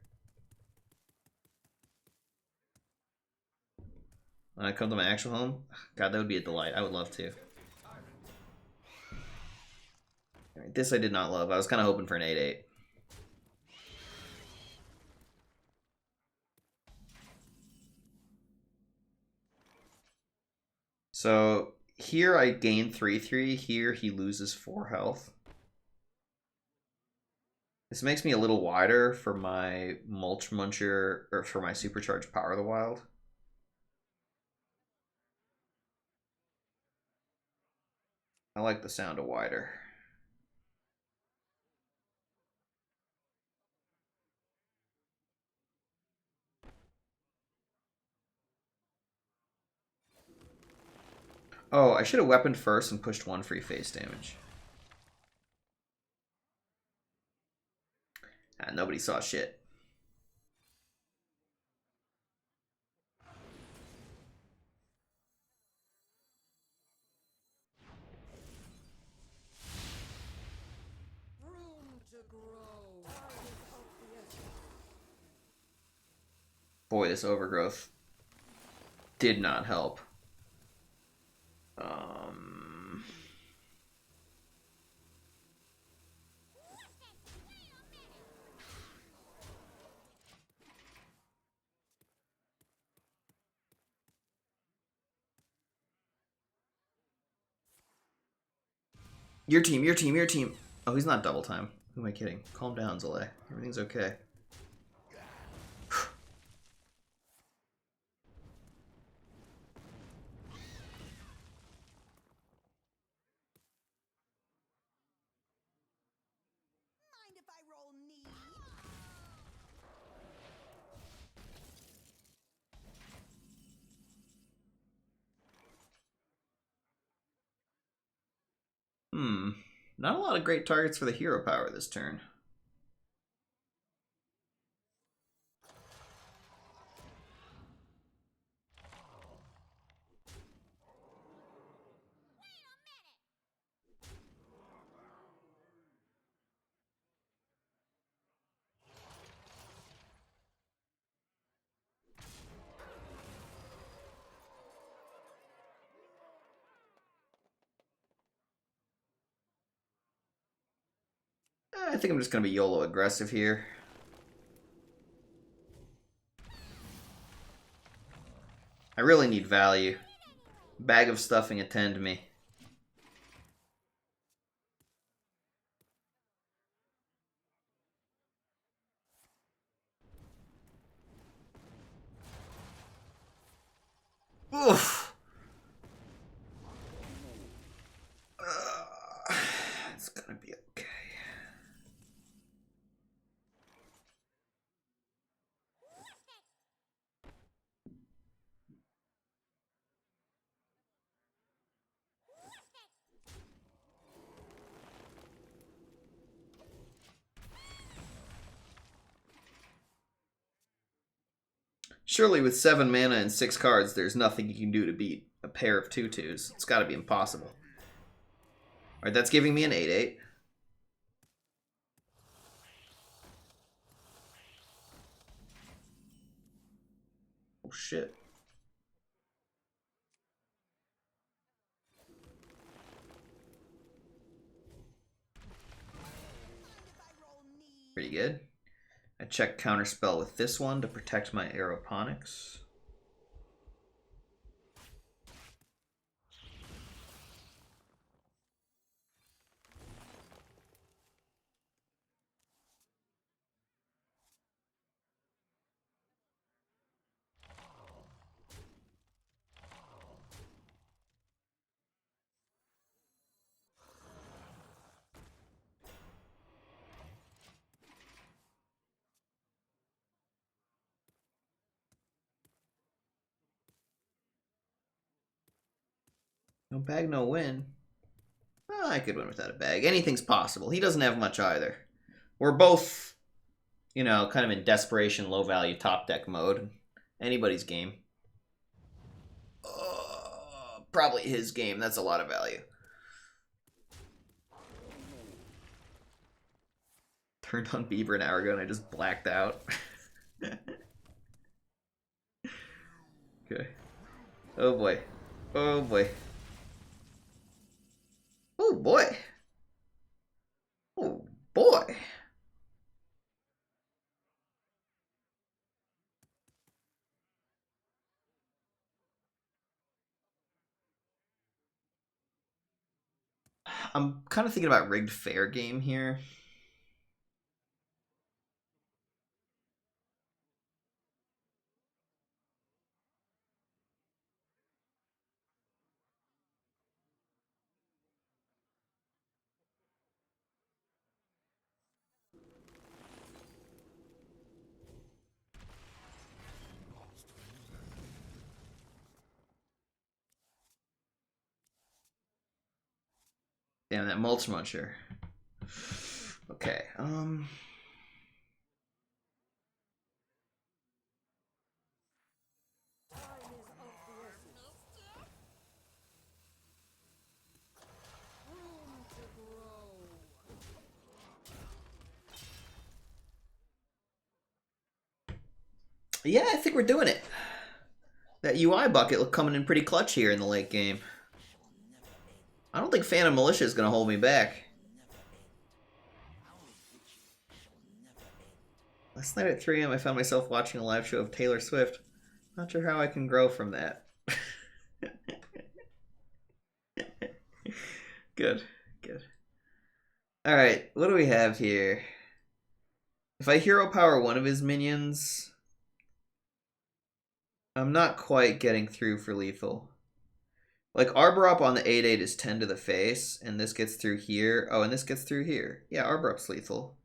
When I come to my actual home, God, that would be a delight. I would love to. Right, this I did not love. I was kind of hoping for an 8-8. So here I gain 3-3. Here he loses 4 health. This makes me a little wider for my Mulch Muncher, or for my Supercharged Power of the Wild. I like the sound of wider. Oh, I should have weaponed first and pushed 1 free face damage. Ah, nobody saw shit. Room to grow. Boy, this overgrowth did not help. Your team, your team, your team. Oh, he's not double time. Who am I kidding? Calm down, Zalay. Everything's okay. Mind if I roll knee? Not a lot of great targets for the hero power this turn. I think I'm just going to be YOLO aggressive here. I really need value. Bag of stuffing, attend me. Oof. It's gonna be okay. Surely with 7 mana and 6 cards, there's nothing you can do to beat a pair of 2/2s. It's gotta be impossible. Alright, that's giving me an 8/8. Oh shit. Pretty good. I check Counterspell with this one to protect my Aeroponics. No bag, no win. Well, I could win without a bag. Anything's possible. He doesn't have much either. We're both, you know, kind of in desperation, low value top deck mode. Anybody's game. Probably his game. That's a lot of value. Turned on Beaver an hour ago and I just blacked out. Okay. Oh boy. Oh boy. Oh boy. Oh boy. I'm kind of thinking about rigged fair game here. Damn, that mulch muncher. Okay, yeah, I think we're doing it. That UI bucket look coming in pretty clutch here in the late game. I don't think Phantom Militia is going to hold me back. Last night at 3 a.m. I found myself watching a live show of Taylor Swift. Not sure how I can grow from that. Good, good. Alright, what do we have here? If I hero power one of his minions, I'm not quite getting through for lethal. Like, Arbor Up on the 8/8 is 10 to the face, and this gets through here. Oh, and this gets through here. Yeah, Arbor Up's lethal.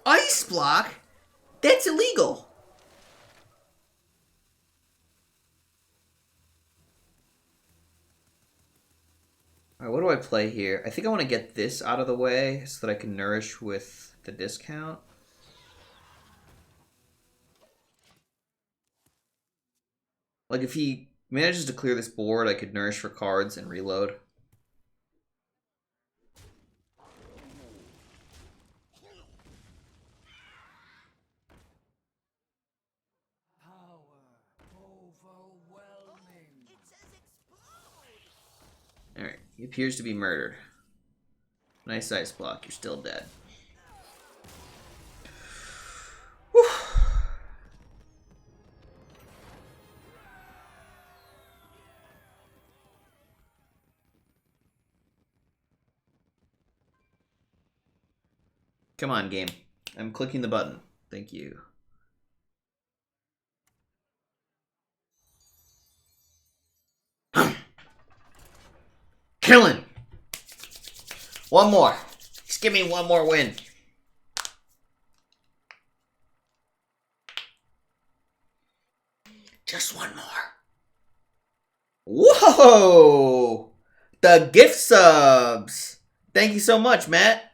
Ice block? That's illegal. Alright, what do I play here? I think I want to get this out of the way so that I can nourish with the discount. Like, if he manages to clear this board, I could nourish for cards and reload. Alright, he appears to be murdered. Nice ice block, you're still dead. Whew. Come on, game. I'm clicking the button. Thank you. Killing! One more. Just give me one more win. Just one more. Whoa! The gift subs! Thank you so much, Matt.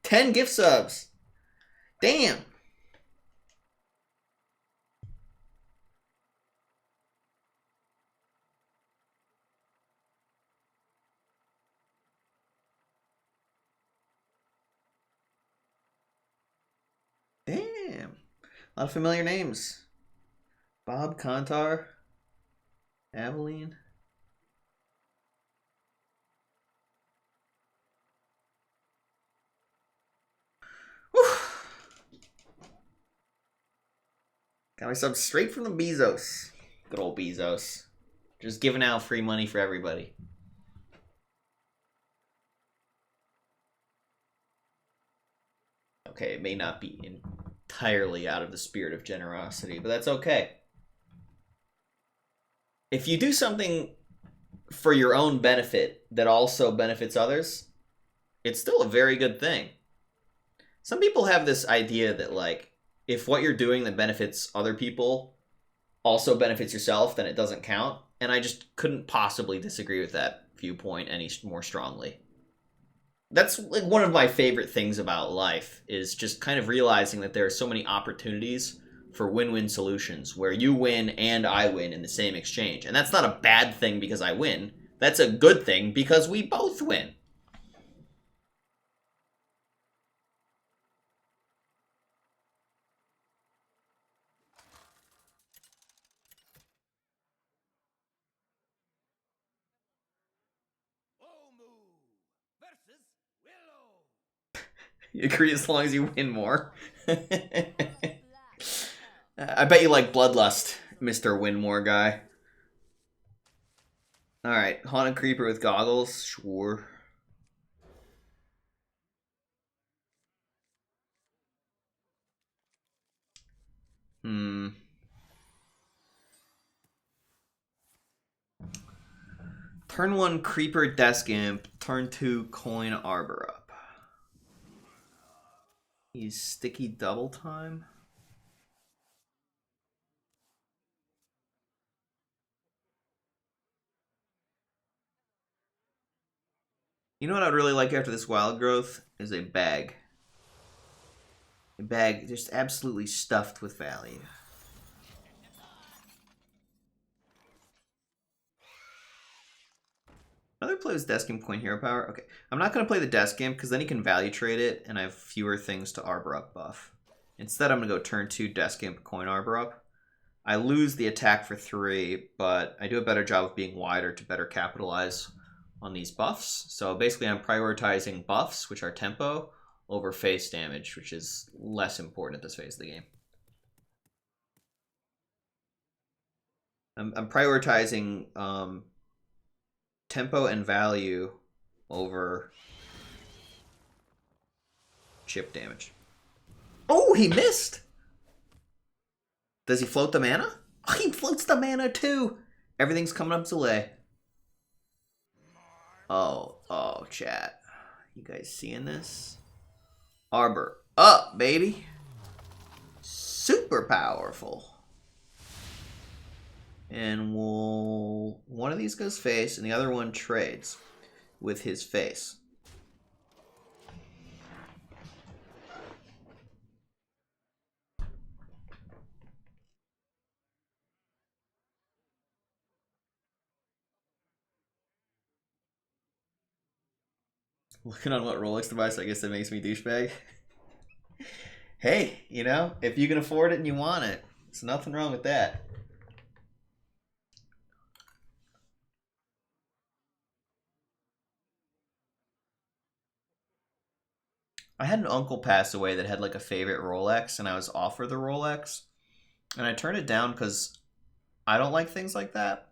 10 gift subs. Damn. Damn. A lot of familiar names. Bob Contar. Aveline. Whew. Got my subs straight from the Bezos. Good old Bezos. Just giving out free money for everybody. Okay, it may not be entirely out of the spirit of generosity, but that's okay. If you do something for your own benefit that also benefits others, it's still a very good thing. Some people have this idea that, like, if what you're doing that benefits other people also benefits yourself, then it doesn't count. And I just couldn't possibly disagree with that viewpoint any more strongly. That's like one of my favorite things about life, is just kind of realizing that there are so many opportunities for win-win solutions where you win and I win in the same exchange. And that's not a bad thing because I win. That's a good thing because we both win. Versus Willow. You agree as long as you win more. I bet you like Bloodlust, Mr. Win-More guy. Alright, Haunted Creeper with goggles, sure. Turn 1 Creeper Desk Imp, turn 2 Coin Arbor up. He's Sticky Double Time. You know what I'd really like after this Wild Growth? Is a bag. A bag just absolutely stuffed with value. Another play was Desk Imp Coin Hero Power. Okay, I'm not going to play the Desk Imp because then he can value trade it and I have fewer things to Arbor Up buff. Instead, I'm going to go turn 2 Desk Imp Coin Arbor Up. I lose the attack for 3, but I do a better job of being wider to better capitalize on these buffs. So basically I'm prioritizing buffs, which are tempo, over face damage, which is less important at this phase of the game. I'm prioritizing tempo and value over chip damage. Oh, he missed! Does he float the mana? Oh, he floats the mana too! Everything's coming up Zillet. Oh, chat. You guys seeing this? Arbor up, baby. Super powerful. And one of these goes face, and the other one trades with his face. Looking on what Rolex device, I guess that makes me douchebag. Hey, you know, if you can afford it and you want it, there's nothing wrong with that. I had an uncle pass away that had like a favorite Rolex, and I was offered the Rolex, and I turned it down because I don't like things like that.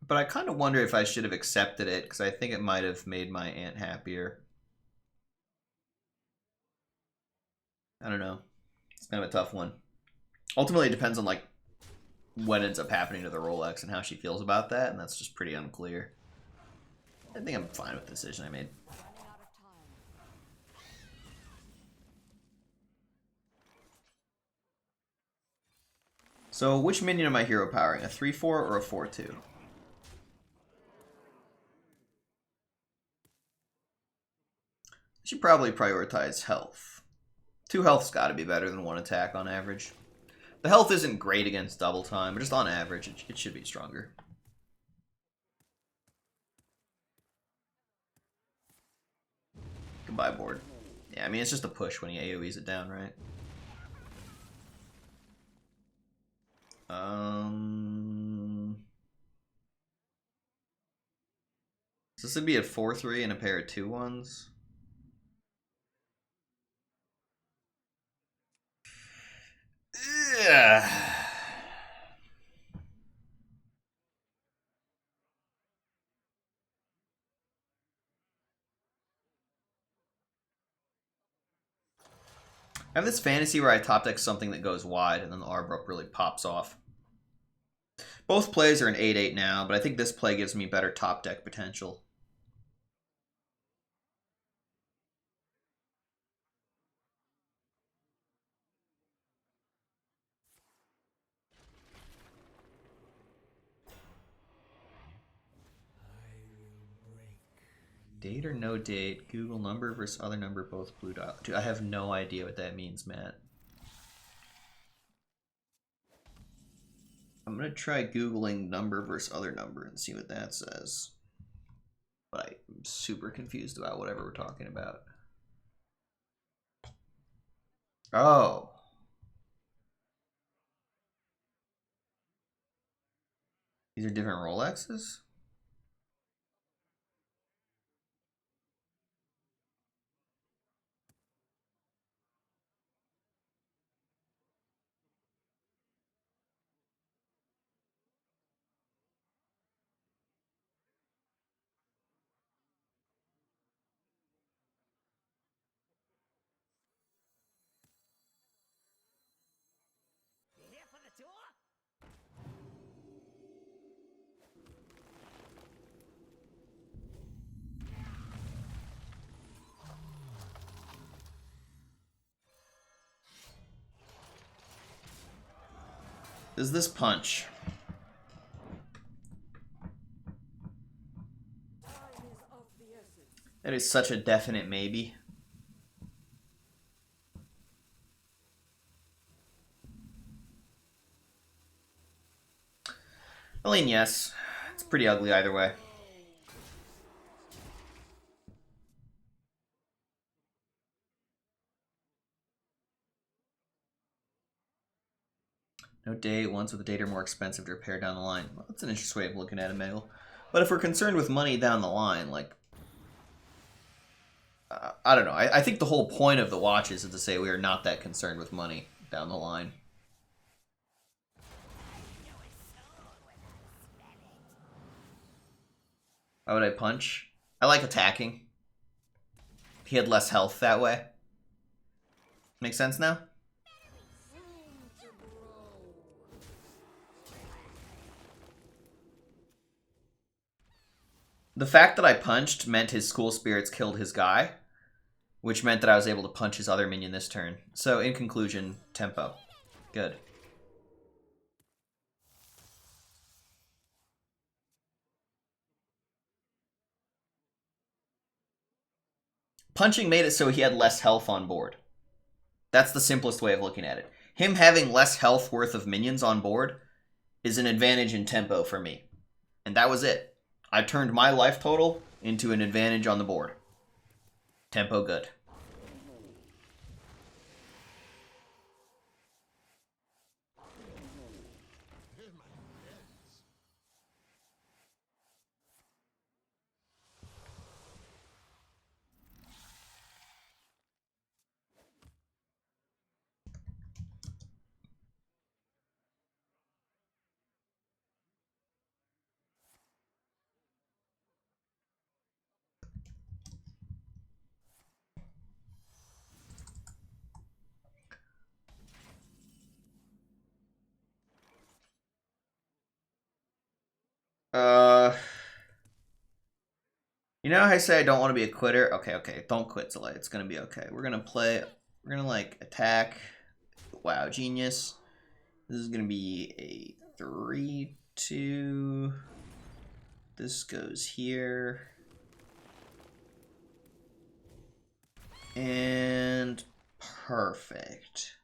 But I kind of wonder if I should have accepted it, because I think it might have made my aunt happier. I don't know. It's kind of a tough one. Ultimately, it depends on like what ends up happening to the Rolex and how she feels about that, and that's just pretty unclear. I think I'm fine with the decision I made. So, which minion am I hero powering? A 3-4 or a 4-2? I should probably prioritize health. 2 health's got to be better than 1 attack on average. The health isn't great against double time, but just on average, it should be stronger. Goodbye, board. Yeah, I mean, it's just a push when he AoEs it down, right? So this would be a 4-3 and a pair of 2-1s. Yeah. I have this fantasy where I top deck something that goes wide, and then the Arbok really pops off. Both plays are an 8/8 now, but I think this play gives me better top deck potential. Date or no date? Google number versus other number, both blue dot. Dude, I have no idea what that means, Matt. I'm gonna try Googling number versus other number and see what that says. But I'm super confused about whatever we're talking about. Oh. These are different Rolexes? Here for the tour? Does this punch? Time is of the essence. That is such a definite maybe. I mean, yes. It's pretty ugly either way. No date. Ones with a date are more expensive to repair down the line. Well, that's an interesting way of looking at it, Megal. But if we're concerned with money down the line, like... I don't know. I think the whole point of the watches is to say we are not that concerned with money down the line. Why would I punch? I like attacking. He had less health that way. Make sense now? The fact that I punched meant his school spirits killed his guy, which meant that I was able to punch his other minion this turn. So, in conclusion, tempo. Good. Punching made it so he had less health on board. That's the simplest way of looking at it. Him having less health worth of minions on board is an advantage in tempo for me. And that was it. I turned my life total into an advantage on the board. Tempo good. You know how I say I don't want to be a quitter? Okay, don't quit, Zalay. It's gonna be okay. We're gonna like attack. Wow, genius. This is gonna be a 3-2. This goes here. And perfect.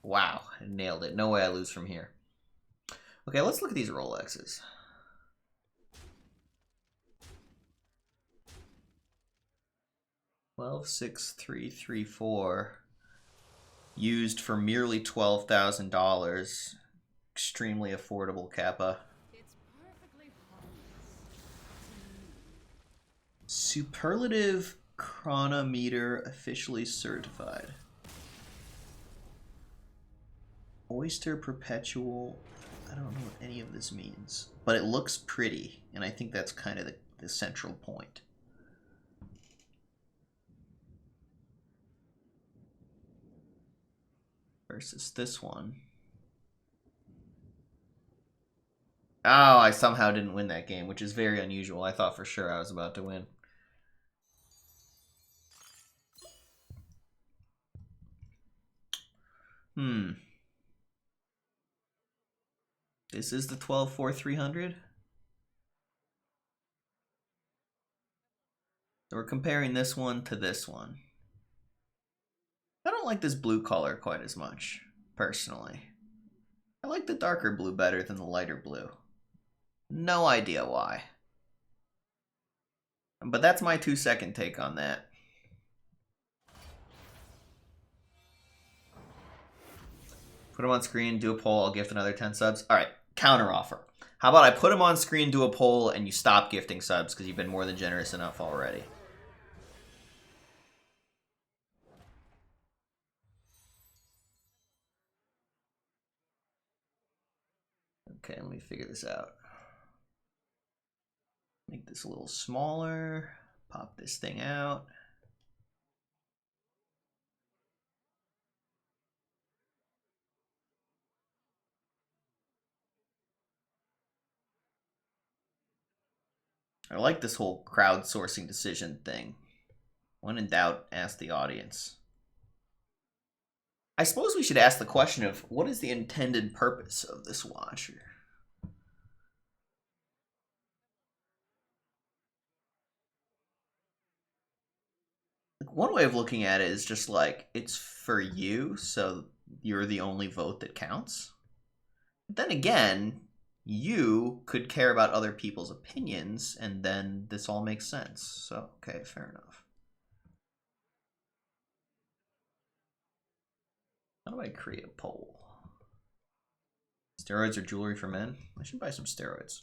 Wow, I nailed it. No way I lose from here. Okay, let's look at these Rolexes. $12,633,4 used for merely $12,000. Extremely affordable, Kappa. It's perfectly Superlative chronometer officially certified. Oyster Perpetual. I don't know what any of this means, but it looks pretty, and I think that's kind of the central point. versus this one. Oh, I somehow didn't win that game, which is very unusual. I thought for sure I was about to win. This is the 12-4-300. So we're comparing this one to this one. I don't like this blue color quite as much, personally. I like the darker blue better than the lighter blue. No idea why. But that's my 2-second take on that. Put him on screen, do a poll, I'll gift another 10 subs. Alright, counter offer. How about I put him on screen, do a poll, and you stop gifting subs because you've been more than generous enough already. Okay, let me figure this out. Make this a little smaller. Pop this thing out. I like this whole crowdsourcing decision thing. When in doubt, ask the audience. I suppose we should ask the question of what is the intended purpose of this watch? One way of looking at it is just like it's for you, so you're the only vote that counts. But then again, you could care about other people's opinions, and then this all makes sense. So, okay, fair enough. How do I create a poll? Steroids or jewelry for men? I should buy some steroids.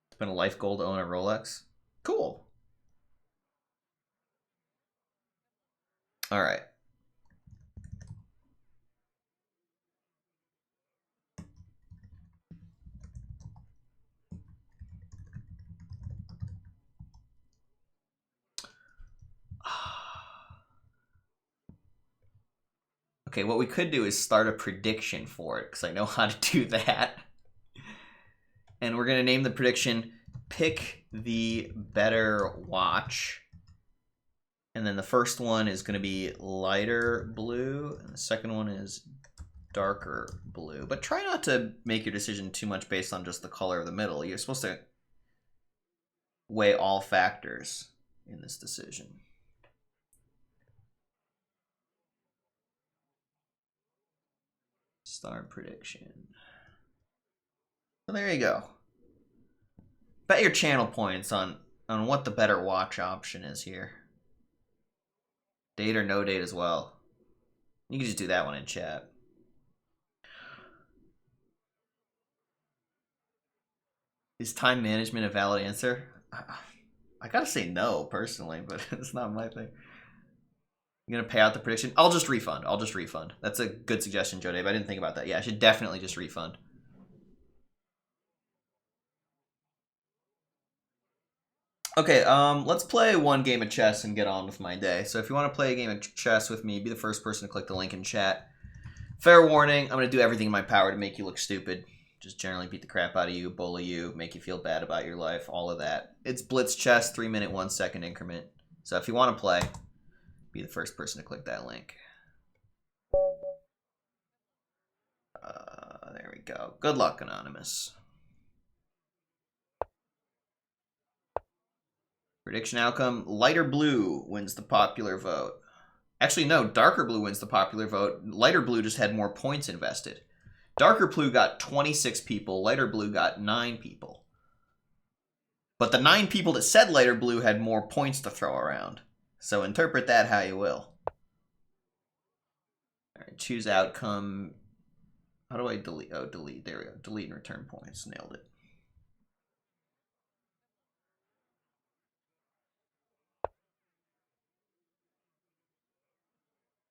It's been a life goal to own a Rolex. Cool. All right. Okay, what we could do is start a prediction for it, because I know how to do that. And we're going to name the prediction, pick the better watch. And then the first one is going to be lighter blue, and the second one is darker blue. But try not to make your decision too much based on just the color of the middle. You're supposed to weigh all factors in this decision. Start prediction. So there you go. Bet your channel points on what the better watch option is here. Date or no date as well. You can just do that one in chat. Is time management a valid answer? I gotta say no, personally, but it's not my thing. I'm gonna pay out the prediction. I'll just refund. That's a good suggestion, Joe Dave. I didn't think about that. Yeah, I should definitely just refund. Okay, let's play one game of chess and get on with my day. So if you want to play a game of chess with me, be the first person to click the link in chat. Fair warning, I'm going to do everything in my power to make you look stupid. Just generally beat the crap out of you, bully you, make you feel bad about your life, all of that. It's blitz chess, 3-minute, 1-second increment. So if you want to play, be the first person to click that link. There we go. Good luck, Anonymous. Prediction outcome, lighter blue wins the popular vote. Actually, no, darker blue wins the popular vote. Lighter blue just had more points invested. Darker blue got 26 people. Lighter blue got 9 people. But the 9 people that said lighter blue had more points to throw around. So interpret that how you will. All right, choose outcome. How do I delete? Oh, delete. There we go. Delete and return points. Nailed it.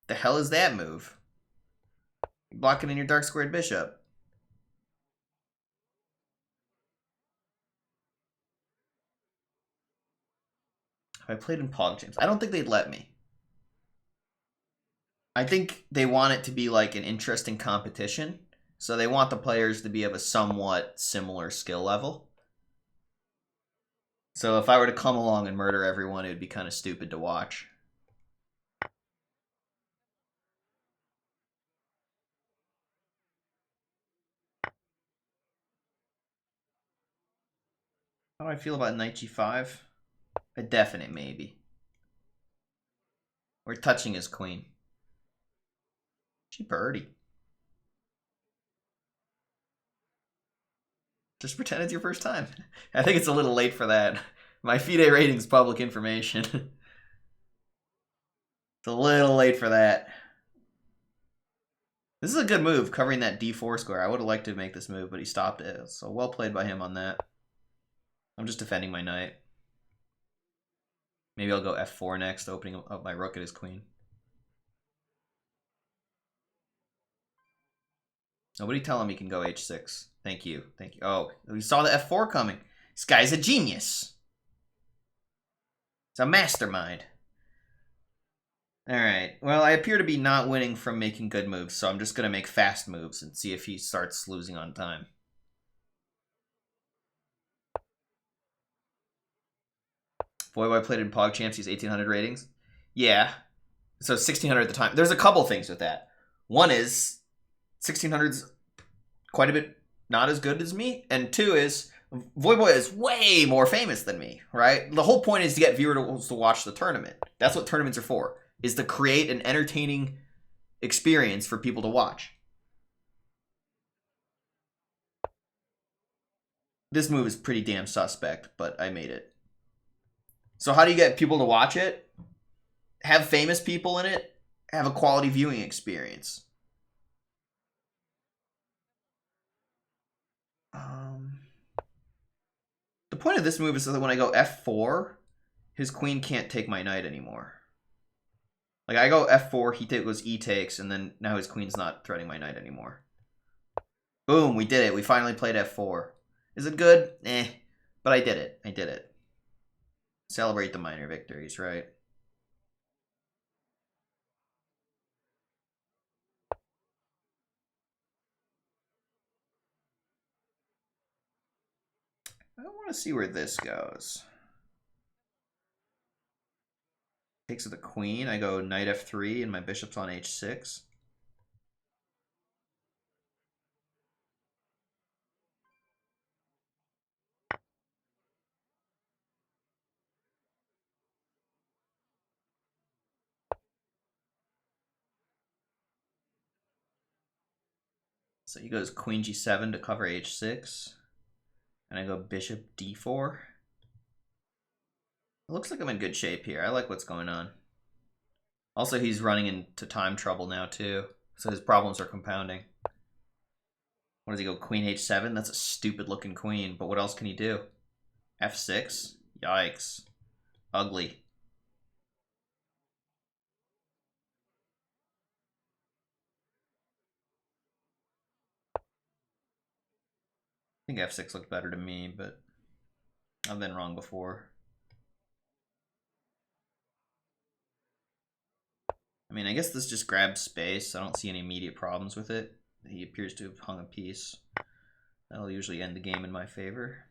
The hell is that move? You're blocking in your dark squared bishop. Have I played in Pog Games? I don't think they'd let me. I think they want it to be like an interesting competition. So they want the players to be of a somewhat similar skill level. So if I were to come along and murder everyone, it would be kind of stupid to watch. How do I feel about knight g5? A definite maybe. We're touching his queen. She birdie. Just pretend it's your first time. I think it's a little late for that. My FIDE rating's public information. It's a little late for that. This is a good move, covering that d4 square. I would have liked to make this move, but he stopped it. So well played by him on that. I'm just defending my knight. Maybe I'll go f4 next, opening up my rook at his queen. Nobody tell him he can go h6. Thank you. Thank you. Oh, we saw the f4 coming. This guy's a genius. He's a mastermind. Alright. Well, I appear to be not winning from making good moves, so I'm just going to make fast moves and see if he starts losing on time. Boy played in PogChamps, he's 1800 ratings. Yeah. So 1600 at the time. There's a couple things with that. One is 1600's quite a bit not as good as me, and two is Voyboy is way more famous than me, right? The whole point is to get viewers to watch the tournament. That's what tournaments are for, is to create an entertaining experience for people to watch. This move is pretty damn suspect, but I made it. So how do you get people to watch it? Have famous people in it. Have a quality viewing experience. The point of this move is so that when I go f4, his queen can't take my knight anymore. Like, I go f4, he goes e takes, and then now his queen's not threatening my knight anymore. Boom, we did it. We finally played f4. Is it good? Eh. But I did it. I did it. Celebrate the minor victories, right? I want to see where this goes. Takes with the queen. I go knight f3, and my bishop's on h6. So he goes queen g7 to cover h6. And I go bishop d4. It looks like I'm in good shape here. I like what's going on. Also, he's running into time trouble now, too. So his problems are compounding. What does he go? Queen h7? That's a stupid-looking queen. But what else can he do? f6? Yikes. Ugly. I think f6 looked better to me, but I've been wrong before. I mean, I guess this just grabs space. I don't see any immediate problems with it. He appears to have hung a piece. That'll usually end the game in my favor.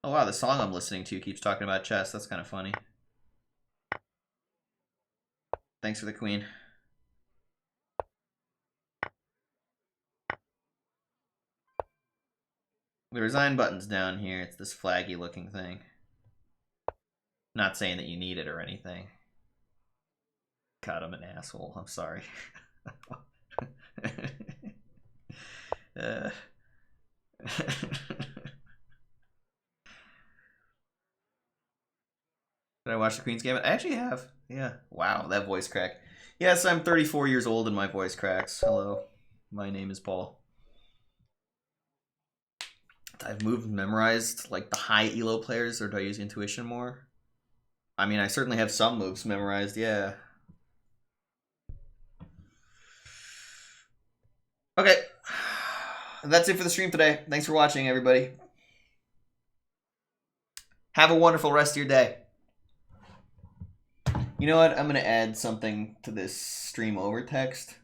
Oh wow, the song I'm listening to keeps talking about chess. That's kind of funny. Thanks for the queen. The resign button's down here. It's this flaggy looking thing. Not saying that you need it or anything. God, I'm an asshole. I'm sorry. Did I watch the Queen's Gambit? I actually have. Yeah. Wow, that voice crack. Yes, I'm 34 years old and my voice cracks. Hello. My name is Paul. I've moved and memorized like the high elo players, or do I use intuition more? I mean, I certainly have some moves memorized, yeah. Okay. That's it for the stream today. Thanks for watching, everybody. Have a wonderful rest of your day. You know what? I'm going to add something to this stream over text.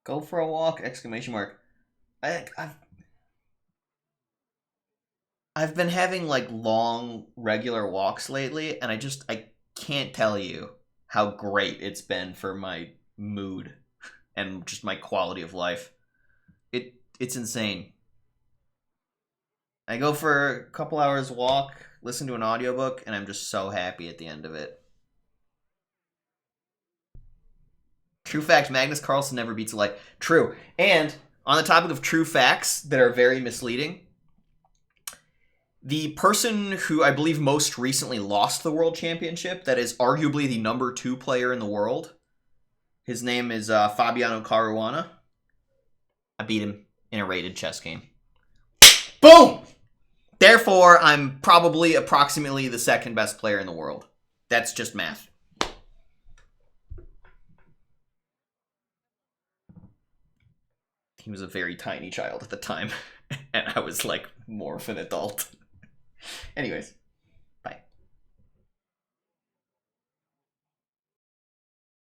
Go for a walk! Exclamation mark. I've been having like long regular walks lately, and I can't tell you how great it's been for my mood and just my quality of life. It's insane. I go for a couple hours walk, listen to an audiobook, and I'm just so happy at the end of it. True fact, Magnus Carlsen never beats a light. True. And on the topic of true facts that are very misleading, the person who I believe most recently lost the world championship, that is arguably the number 2 player in the world, his name is Fabiano Caruana. I beat him in a rated chess game. Boom! Therefore, I'm probably approximately the second best player in the world. That's just math. He was a very tiny child at the time, and I was like more of an adult. Anyways.